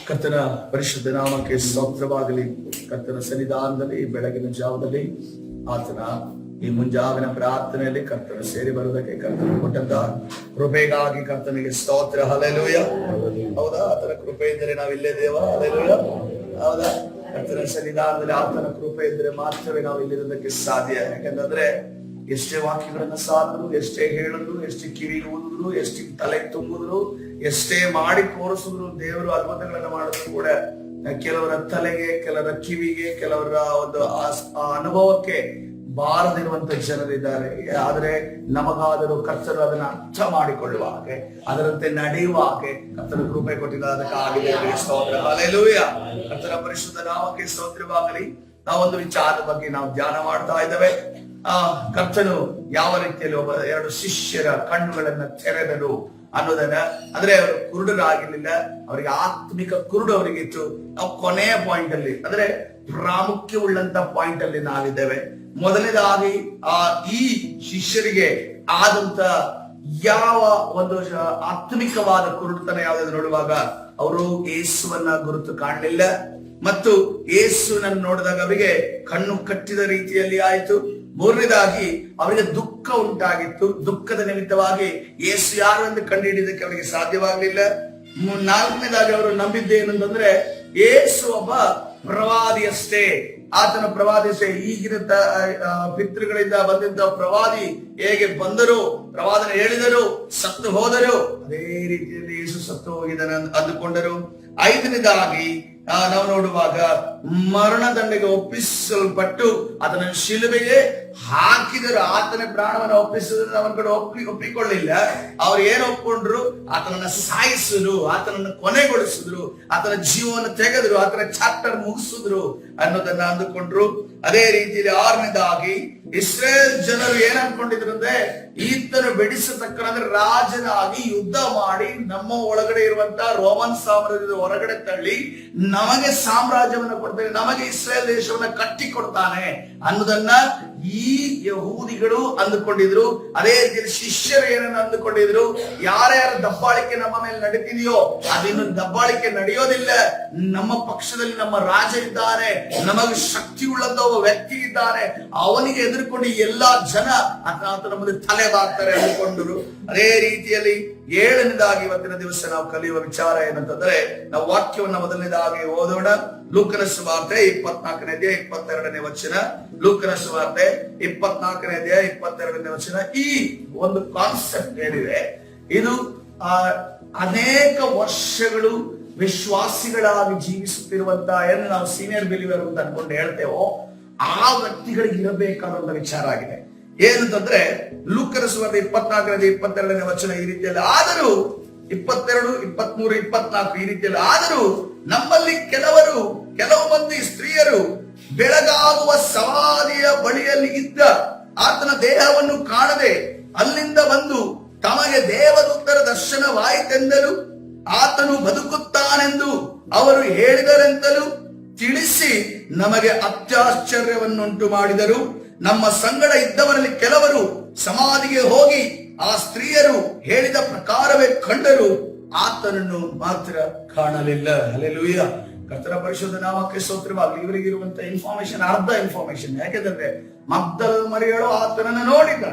ಕರ್ತನ ಪರಿಶುದ್ಧ ನಾಮಕ್ಕೆ ಸ್ತೋತ್ರವಾಗಲಿ. ಕರ್ತನ ಸನ್ನಿಧಾನದಲ್ಲಿ ಬೆಳಗಿನ ಜಾವದಲ್ಲಿ ಆತನ ಈ ಮುಂಜಾವಿನ ಪ್ರಾರ್ಥನೆಯಲ್ಲಿ ಕರ್ತನ ಸೇರಿ ಬರುವುದಕ್ಕೆ ಕರ್ತನ ಕೊಟ್ಟಂತ ಕೃಪೆಗಾಗಿ ಕರ್ತನಿಗೆ ಸ್ತೋತ್ರ. ಹಲ್ಲೆಲೂಯಾ. ಹೌದಾ? ಆತನ ಕೃಪೆ ಇದ್ದರೆ ನಾವಿಲ್ಲೇ ದೇವ. ಹಲ್ಲೆಲೂಯಾ. ಹೌದಾ? ಕರ್ತನ ಸನ್ನಿಧಾನದಲ್ಲಿ ಆತನ ಕೃಪೆ ಇದ್ರೆ ಮಾತ್ರವೇ ನಾವು ಇಲ್ಲಿರೋದಕ್ಕೆ ಸಾಧ್ಯ. ಯಾಕಂತಂದ್ರೆ ಎಷ್ಟೇ ವಾಕ್ಯಗಳನ್ನ ಸಾಧಿದ್ರು, ಎಷ್ಟೇ ಹೇಳಿದ್ರು, ಎಷ್ಟೇ ಕಿವಿಗೆ ಊದಿದ್ರು, ಎಷ್ಟೇ ತಲೆ ತುಂಬಿದ್ರು, ಎಷ್ಟೇ ಮಾಡಿ ತೋರಿಸಿದ್ರು, ದೇವರು ಅದ್ಭುತಗಳನ್ನ ಮಾಡಿದ್ರು ಕೂಡ ಕೆಲವರ ತಲೆಗೆ, ಕೆಲವರ ಕಿವಿಗೆ, ಕೆಲವರ ಒಂದು ಅನುಭವಕ್ಕೆ ಬಾರದಿರುವಂತ ಜನರಿದ್ದಾರೆ. ಆದ್ರೆ ನಮಗಾದರೂ ಕರ್ತರು ಅದನ್ನ ಅರ್ಥ ಮಾಡಿಕೊಳ್ಳುವ ಹಾಗೆ, ಅದರಂತೆ ನಡೆಯುವ ಹಾಗೆ ಕರ್ತನ ಕೃಪೆ ಕೊಟ್ಟಿದ್ದ ಅದಕ್ಕೆ ಆಗಿದೆ. ಸ್ತೋತ್ರ. ಹಲ್ಲೆಲೂಯಾ. ಕರ್ತನ ಪರಿಶುದ್ಧ ನಾಮಕ್ಕೆ ಸ್ತೋತ್ರವಾಗಲಿ. ನಾವೊಂದು ವಿಚಾರದ ಬಗ್ಗೆ ನಾವು ಧ್ಯಾನ ಮಾಡ್ತಾ ಇದ್ದೇವೆ. ಕರ್ತನು ಯಾವ ರೀತಿಯಲ್ಲಿ ಒಬ್ಬ ಎರಡು ಶಿಷ್ಯರ ಕಣ್ಣುಗಳನ್ನ ತೆರೆದರು ಅನ್ನೋದನ್ನ, ಅಂದ್ರೆ ಅವರು ಕುರುಡರಾಗಿರ್ಲಿಲ್ಲ, ಅವರಿಗೆ ಆತ್ಮಿಕ ಕುರುಡು ಅವರಿಗೆ ಇತ್ತು. ನಾವು ಕೊನೆಯ ಪಾಯಿಂಟ್ ಅಲ್ಲಿ, ಅಂದ್ರೆ ಪ್ರಾಮುಖ್ಯವುಳ್ಳಂತ ಪಾಯಿಂಟ್ ಅಲ್ಲಿ ನಾವಿದ್ದೇವೆ. ಮೊದಲನೇದಾಗಿ ಈ ಶಿಷ್ಯರಿಗೆ ಆದಂತ ಯಾವ ಒಂದು ಆತ್ಮಿಕವಾದ ಕುರುಡುತನ ಯಾವ್ದು ನೋಡುವಾಗ ಅವರು ಯೇಸುವನ್ನ ಗುರುತು ಕಾಣಲಿಲ್ಲ, ಮತ್ತು ಯೇಸುವನ್ನು ನೋಡಿದಾಗ ಅವರಿಗೆ ಕಣ್ಣು ಕಟ್ಟಿದ ರೀತಿಯಲ್ಲಿ ಆಯಿತು. ಮೂರನೇದಾಗಿ ಅವರಿಗೆ ದುಃಖ ಉಂಟಾಗಿತ್ತು. ದುಃಖದ ನಿಮಿತ್ತವಾಗಿ ಯೇಸು ಯಾರು ಎಂದು ಕಂಡುಹಿಡಿದಕ್ಕೆ ಅವರಿಗೆ ಸಾಧ್ಯವಾಗಲಿಲ್ಲ. ನಾಲ್ಕನೇದಾಗಿ ಅವರು ನಂಬಿದ್ದೇನೆಂದ್ರೆ ಯೇಸು ಒಬ್ಬ ಪ್ರವಾದಿಯಷ್ಟೇ, ಆತನ ಪ್ರವಾದಿಯಷ್ಟೇ. ಈಗಿನ ಪಿತೃಗಳಿಂದ ಬಂದಿದ್ದ ಪ್ರವಾದಿ ಹೇಗೆ ಬಂದರು, ಪ್ರವಾದನೆ ಹೇಳಿದರು, ಸತ್ತು ಹೋದರು, ಅದೇ ರೀತಿಯಲ್ಲಿ ಯೇಸು ಸತ್ತು ಹೋಗಿದ್ದಾನೆ ಅಂದುಕೊಂಡರು. ಐದನೇದಾಗಿ ನಾವು ನೋಡುವಾಗ ಮರಣದಂಡೆಗೆ ಒಪ್ಪಿಸಲ್ಪಟ್ಟು ಅದನ್ನು ಶಿಲುಬೆಗೆ ಹಾಕಿದರು. ಆತನ ಪ್ರಾಣವನ್ನು ಒಪ್ಪಿಸಿದ್ರು, ಅವನ ಕಡೆ ಒಪ್ಪಿಕೊಳ್ಳಿಲ್ಲ. ಅವ್ರು ಏನು ಒಪ್ಕೊಂಡ್ರು? ಆತನನ್ನ ಸಾಯಿಸಿದ್ರು, ಆತನನ್ನು ಕೊನೆಗೊಳಿಸಿದ್ರು, ಆತನ ಜೀವವನ್ನು ತೆಗೆದ್ರು, ಆತನ ಚಾಪ್ಟರ್ ಮುಗಿಸಿದ್ರು ಅನ್ನೋದನ್ನ ಅಂದುಕೊಂಡ್ರು. ಅದೇ ರೀತಿಯಲ್ಲಿ ಆರನೇದಾಗಿ ಇಸ್ರೇಲ್ ಜನರು ಏನ್ ಅನ್ಕೊಂಡಿದ್ರು ಅಂದ್ರೆ, ಈತನು ಬೆಡಿಸತಕ್ಕಂದ್ರೆ ರಾಜನಾಗಿ ಯುದ್ಧ ಮಾಡಿ ನಮ್ಮ ಒಳಗಡೆ ಇರುವಂತ ರೋಮನ್ ಸಾಮ್ರಾಜ್ಯದ ಹೊರಗಡೆ ತಳ್ಳಿ ನಮಗೆ ಸಾಮ್ರಾಜ್ಯವನ್ನು ಕೊಡ್ತಾನೆ, ನಮಗೆ ಇಸ್ರೇಲ್ ದೇಶವನ್ನ ಕಟ್ಟಿ ಕೊಡ್ತಾನೆ ಅನ್ನೋದನ್ನ ಈ ಯಹೂದಿಗಳು ಅಂದುಕೊಂಡಿದ್ರು. ಅದೇ ರೀತಿಯಲ್ಲಿ ಶಿಷ್ಯರು ಏನನ್ನ ಅಂದುಕೊಂಡಿದ್ರು, ಯಾರ್ಯಾರ ದಬ್ಬಾಳಿಕೆ ನಮ್ಮ ಮೇಲೆ ನಡೀತಿದೆಯೋ ಅದಿನ್ನು ದಬ್ಬಾಳಿಕೆ ನಡೆಯೋದಿಲ್ಲ, ನಮ್ಮ ಪಕ್ಷದಲ್ಲಿ ನಮ್ಮ ರಾಜ ಇದ್ದಾನೆ, ನಮಗೆ ಶಕ್ತಿ ಉಳ್ಳಂತ ಒಬ್ಬ ವ್ಯಕ್ತಿ ಇದ್ದಾನೆ, ಅವನಿಗೆ ಎದುರುಕೊಂಡು ಎಲ್ಲಾ ಜನ ಆತನ ಮುಂದೆ ತಲೆ ಬಾಗ್ತಾರೆ ಅಂದುಕೊಂಡರು. ಅದೇ ರೀತಿಯಲ್ಲಿ ಏಳನೇದಾಗಿ ಇವತ್ತಿನ ದಿವಸ ನಾವು ಕಲಿಯುವ ವಿಚಾರ ಏನಂತಂದ್ರೆ, ನಾವು ವಾಕ್ಯವನ್ನ ಮೊದಲನೇದಾಗಿ ಓದೋಣ. ಲೂಕನ ಸುವಾರ್ತೆ 24ನೇ ಅಧ್ಯಾಯ 22ನೇ ವಚನ. ಲೂಕನ ಸುವಾರ್ತೆ 24ನೇ ಅಧ್ಯಾಯ 22ನೇ ವಚನ. ಈ ಒಂದು ಕಾನ್ಸೆಪ್ಟ್ ಏನಿದೆ, ಇದು ಅನೇಕ ವರ್ಷಗಳು ವಿಶ್ವಾಸಿಗಳಾಗಿ ಜೀವಿಸುತ್ತಿರುವಂತ ಏನು ನಾವು ಸೀನಿಯರ್ ಬಿಲೀವರ್ ಅಂತ ಅನ್ಕೊಂಡು ಹೇಳ್ತೇವೋ ಆ ವ್ಯಕ್ತಿಗಳಿಗೆ ಇರಬೇಕಾದಂತ ವಿಚಾರ ಆಗಿದೆ. ಏನಂತಂದ್ರೆ ಲೂಕನ ಸುವಾರ್ತೆ 24ನೇ 22ನೇ ವಚನ ಈ ರೀತಿಯಲ್ಲಿ, ಆದರೂ 22, 23, 24 ಈ ರೀತಿಯಲ್ಲಿ, ಆದರೂ ನಮ್ಮಲ್ಲಿ ಕೆಲವು ಮಂದಿ ಸ್ತ್ರೀಯರು ಬೆಳಗಾಗುವ ಸಮಾಧಿಯ ಬಳಿಯಲ್ಲಿ ಇದ್ದ ಆತನ ದೇಹವನ್ನು ಕಾಣದೆ ಅಲ್ಲಿಂದ ಬಂದು ತಮಗೆ ದೇವದೂತರ ದರ್ಶನವಾಯಿತೆಂದಲೂ ಆತನು ಬದುಕುತ್ತಾನೆಂದು ಅವರು ಹೇಳಿದರೆಂತಲೂ ತಿಳಿಸಿ ನಮಗೆ ಅತ್ಯಾಶ್ಚರ್ಯವನ್ನುಂಟು ಮಾಡಿದರು. ನಮ್ಮ ಸಂಗಡ ಇದ್ದವರಲ್ಲಿ ಕೆಲವರು ಸಮಾಧಿಗೆ ಹೋಗಿ ಆ ಸ್ತ್ರೀಯರು ಹೇಳಿದ ಪ್ರಕಾರವೇ ಕಂಡರು, ಆತನನ್ನು ಮಾತ್ರ ಕಾಣಲಿಲ್ಲ. ಹಲ್ಲೆಲೂಯಾ. ಕರ್ತನ ಪರಿಶುದ್ಧ ನಾಮಕ್ಕೆ ಸ್ತೋತ್ರವಾಗಲಿ. ಇವರಿಗೆ ಇರುವಂತ ಇನ್ಫಾರ್ಮೇಶನ್ ಅರ್ಧ ಇನ್ಫಾರ್ಮೇಶನ್. ಯಾಕೆಂದ್ರೆ ಮಗ್ದಲದ ಮರಿಯಳು ಆತನನ್ನ ನೋಡಿದ,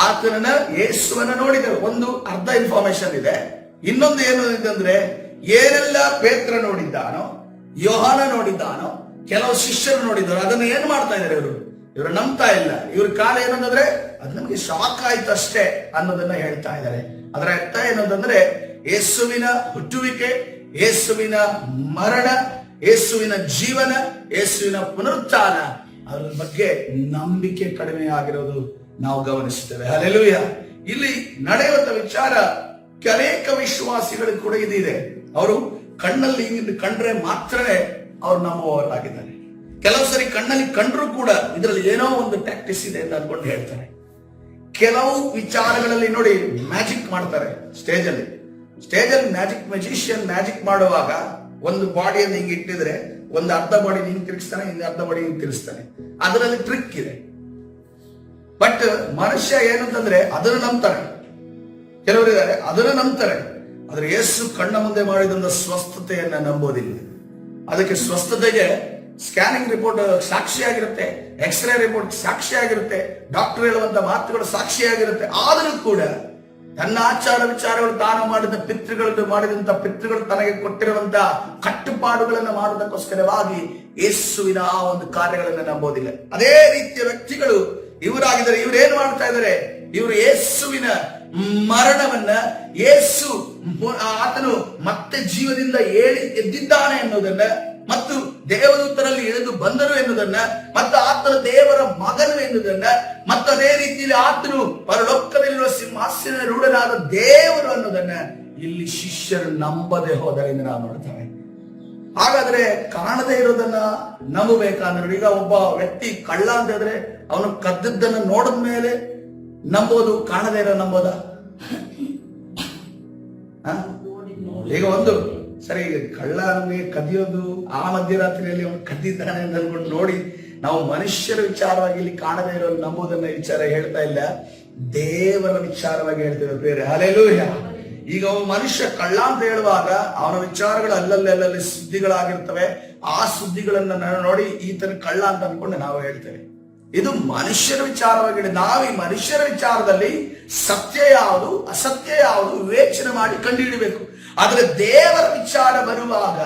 ಆತನನ್ನ ಯೇಸುವನ್ನ ನೋಡಿದರು. ಒಂದು ಅರ್ಧ ಇನ್ಫಾರ್ಮೇಶನ್ ಇದೆ. ಇನ್ನೊಂದು ಏನು ಅಂದ್ರೆ, ಏನೆಲ್ಲ ಪೇತ್ರ ನೋಡಿದ್ದಾನೋ, ಯೋಹಾನ ನೋಡಿದ್ದಾನೋ, ಕೆಲವು ಶಿಷ್ಯರು ನೋಡಿದ್ರು, ಅದನ್ನ ಏನ್ ಮಾಡ್ತಾ ಇದ್ದಾರೆ ಇವರು ನಂಬ್ತಾ ಇಲ್ಲ. ಇವ್ರ ಕಾಲ ಏನಂದ್ರೆ ಅದು ನಮ್ಗೆ ಶಾಕ್ ಆಯ್ತು ಅಷ್ಟೇ ಅನ್ನೋದನ್ನ ಹೇಳ್ತಾ ಇದ್ದಾರೆ. ಅದರ ಅರ್ಥ ಏನಂತಂದ್ರೆ, ಯೇಸುವಿನ ಹುಟ್ಟುವಿಕೆ, ಯೇಸುವಿನ ಮರಣ, ಯೇಸುವಿನ ಜೀವನ, ಯೇಸುವಿನ ಪುನರುತ್ಥಾನ, ಅದ್ರ ಬಗ್ಗೆ ನಂಬಿಕೆ ಕಡಿಮೆ ಆಗಿರೋದು ನಾವು ಗಮನಿಸುತ್ತೇವೆ. ಹಲ್ಲೆಲೂಯಾ. ಇಲ್ಲಿ ನಡೆಯುವಂತ ವಿಚಾರ ಅನೇಕ ವಿಶ್ವಾಸಿಗಳು ಕೂಡ ಇದಿದೆ. ಅವರು ಕಣ್ಣಲ್ಲಿ ಕಂಡ್ರೆ ಮಾತ್ರನೇ ಅವ್ರು ನಂಬುವವರಾಗಿದ್ದಾರೆ. ಕೆಲವು ಸರಿ ಕಣ್ಣಲ್ಲಿ ಕಂಡ್ರು ಕೂಡ ಇದರಲ್ಲಿ ಏನೋ ಒಂದು ಟ್ಯಾಕ್ಟಿಸ್ ಇದೆ ಅಂತ ಅನ್ಕೊಂಡು ಹೇಳ್ತಾರೆ. ಕೆಲವು ವಿಚಾರಗಳಲ್ಲಿ ನೋಡಿ ಮ್ಯಾಜಿಕ್ ಮಾಡ್ತಾರೆ. ಸ್ಟೇಜಲ್ಲಿ ಮ್ಯಾಜಿಷಿಯನ್ ಮ್ಯಾಜಿಕ್ ಮಾಡುವಾಗ ಒಂದು ಬಾಡಿಯನ್ನು ಹಿಂಗೆ ಇಟ್ಟಿದ್ರೆ ಒಂದು ಅರ್ಧ ಬಾಡಿ ಹಿಂಗ್ ತಿರುಗಿಸ್ತಾನೆ, ಇನ್ನು ಅರ್ಧ ಬಾಡಿ ಹಿಂಗ್ ತಿರುಗಿಸ್ತಾನೆ. ಅದರಲ್ಲಿ ಟ್ರಿಕ್ ಇದೆ. ಬಟ್ ಮನುಷ್ಯ ಏನಂತಂದ್ರೆ ಅದನ್ನು ನಂಬ್ತಾರೆ. ಕೆಲವರಿದ್ದಾರೆ ಅದನ್ನು ನಂಬ್ತಾರೆ. ಆದ್ರೆ ಯೇಸು ಕಣ್ಣ ಮುಂದೆ ಮಾಡಿದಂತ ಸ್ವಸ್ಥತೆಯನ್ನ ನಂಬೋದಿಲ್ಲ. ಅದಕ್ಕೆ ಸ್ವಸ್ಥತೆಗೆ ಸ್ಕ್ಯಾನಿಂಗ್ ರಿಪೋರ್ಟ್ ಸಾಕ್ಷಿಯಾಗಿರುತ್ತೆ, ಎಕ್ಸ್ರೇ ರಿಪೋರ್ಟ್ ಸಾಕ್ಷಿಯಾಗಿರುತ್ತೆ, ಡಾಕ್ಟರ್ ಹೇಳುವಂತ ಮಾತುಗಳು ಸಾಕ್ಷಿಯಾಗಿರುತ್ತೆ. ಆದರೂ ಕೂಡ ತನ್ನ ಆಚಾರ ವಿಚಾರಗಳು ತಾನು ಮಾಡಿದಂತ ಪಿತೃಗಳು ತನಗೆ ಕೊಟ್ಟಿರುವಂತ ಕಟ್ಟುಪಾಡುಗಳನ್ನು ಮಾಡುವುದಕ್ಕೋಸ್ಕರವಾಗಿ ಯೇಸುವಿನ ಆ ಒಂದು ಕಾರ್ಯಗಳನ್ನು ನಂಬೋದಿಲ್ಲ. ಅದೇ ರೀತಿಯ ವ್ಯಕ್ತಿಗಳು ಇವರಾಗಿದ್ದಾರೆ. ಇವ್ರೇನ್ ಮಾಡ್ತಾ ಇದ್ದಾರೆ? ಇವರು ಯೇಸುವಿನ ಮರಣವನ್ನ, ಯೇಸು ಆತನು ಮತ್ತೆ ಜೀವದಿಂದ ಎದ್ದಿದ್ದಾನೆ ಎನ್ನುವುದನ್ನ, ಮತ್ತು ದೇವದೂತರಲ್ಲಿ ಇಳಿದು ಬಂದರು ಎನ್ನುವುದನ್ನ, ಮತ್ತು ಆತನು ದೇವರ ಮಗನು ಎನ್ನುವುದನ್ನ, ಮತ್ತು ಅದೇ ರೀತಿಯಲ್ಲಿ ಆತನು ಪರಲೋಕದಲ್ಲಿರುವ ಸಿಂಹಾಸನ ರೂಢನಾದ ದೇವರು ಅನ್ನೋದನ್ನ ಇಲ್ಲಿ ಶಿಷ್ಯರು ನಂಬದೆ ಹೋದರಿಂದ ನಾವು ನೋಡ್ತೇವೆ. ಹಾಗಾದ್ರೆ ಕಾಣದೇ ಇರೋದನ್ನ ನಂಬಬೇಕಂದ್ರೆ, ಈಗ ಒಬ್ಬ ವ್ಯಕ್ತಿ ಕಳ್ಳ ಅಂತ ಹೇಳಿದ್ರೆ ಅವನು ಕದ್ದದ್ದನ್ನ ನೋಡಿದ ಮೇಲೆ ನಂಬೋದು, ಕಾಣದೇ ಇರೋ ನಂಬೋದ? ಈಗ ಒಂದು ಸರಿ, ಕಳ್ಳ ನಮಗೆ ಕದಿಯೋದು, ಆ ಮಧ್ಯರಾತ್ರಿಯಲ್ಲಿ ಅವನು ಕದ್ದಿದ್ದಾನೆ ಅಂತ ಅನ್ಕೊಂಡು ನೋಡಿ ನಾವು ಮನುಷ್ಯರ ವಿಚಾರವಾಗಿ ಇಲ್ಲಿ ಕಾಣದೇ ಇರೋ ನಂಬುದನ್ನ ವಿಚಾರ ಹೇಳ್ತಾ ಇಲ್ಲ, ದೇವರ ವಿಚಾರವಾಗಿ ಹೇಳ್ತೇವೆ ಬೇರೆ. ಹಲ್ಲೆಲೂಯಾ. ಈಗ ಒಬ್ಬ ಮನುಷ್ಯ ಕಳ್ಳ ಅಂತ ಹೇಳುವಾಗ ಅವನ ವಿಚಾರಗಳು ಅಲ್ಲಲ್ಲಿ ಸುದ್ದಿಗಳಾಗಿರ್ತವೆ. ಆ ಸುದ್ದಿಗಳನ್ನ ನೋಡಿ ಈತನ ಕಳ್ಳ ಅಂತ ಅನ್ಕೊಂಡು ನಾವು ಹೇಳ್ತೇವೆ. ಇದು ಮನುಷ್ಯರ ವಿಚಾರವಾಗಿ. ನಾವು ಈ ಮನುಷ್ಯರ ವಿಚಾರದಲ್ಲಿ ಸತ್ಯ ಯಾವುದು ಅಸತ್ಯ ಯಾವುದು ವಿವೇಚನೆ ಮಾಡಿ ಕಂಡುಹಿಡಬೇಕು. ಆದ್ರೆ ದೇವರ ವಿಚಾರ ಬರುವಾಗ,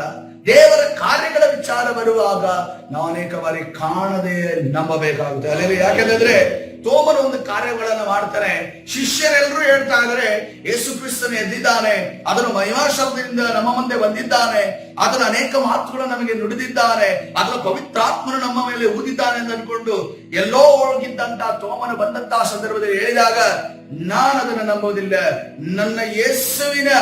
ದೇವರ ಕಾರ್ಯಗಳ ವಿಚಾರ ಬರುವಾಗ ನಾವು ಅನೇಕ ಬಾರಿ ಕಾಣದೆ ನಂಬಬೇಕಾಗುತ್ತೆ. ಅಲ್ಲಿ ಯಾಕೆಂದ್ರೆ ತೋಮನ ಒಂದು ಕಾರ್ಯಗಳನ್ನ ಮಾಡ್ತಾನೆ, ಶಿಷ್ಯರೆಲ್ಲರೂ ಹೇಳ್ತಾ ಇದ್ದಾರೆ ಯೇಸು ಕ್ರಿಸ್ತನು ಎದ್ದಿದ್ದಾನೆ, ಅದನ್ನು ಮಹಿಮಾಶಬ್ದದಿಂದ ನಮ್ಮ ಮುಂದೆ ಬಂದಿದ್ದಾನೆ, ಅದನ್ನು ಅನೇಕ ಮಾತುಗಳು ನಮಗೆ ನುಡಿದಿದ್ದಾನೆ, ಅದರ ಪವಿತ್ರಾತ್ಮನು ನಮ್ಮ ಮೇಲೆ ಊದಿದ್ದಾನೆ ಅಂತ ಅನ್ಕೊಂಡು ಎಲ್ಲೋ ಹೋಗಿದ್ದಂತ ತೋಮನ ಬಂದಂತಹ ಸಂದರ್ಭದಲ್ಲಿ ಹೇಳಿದಾಗ ನಾನು ಅದನ್ನು ನಂಬೋದಿಲ್ಲ. ನನ್ನ ಯೇಸುವಿನ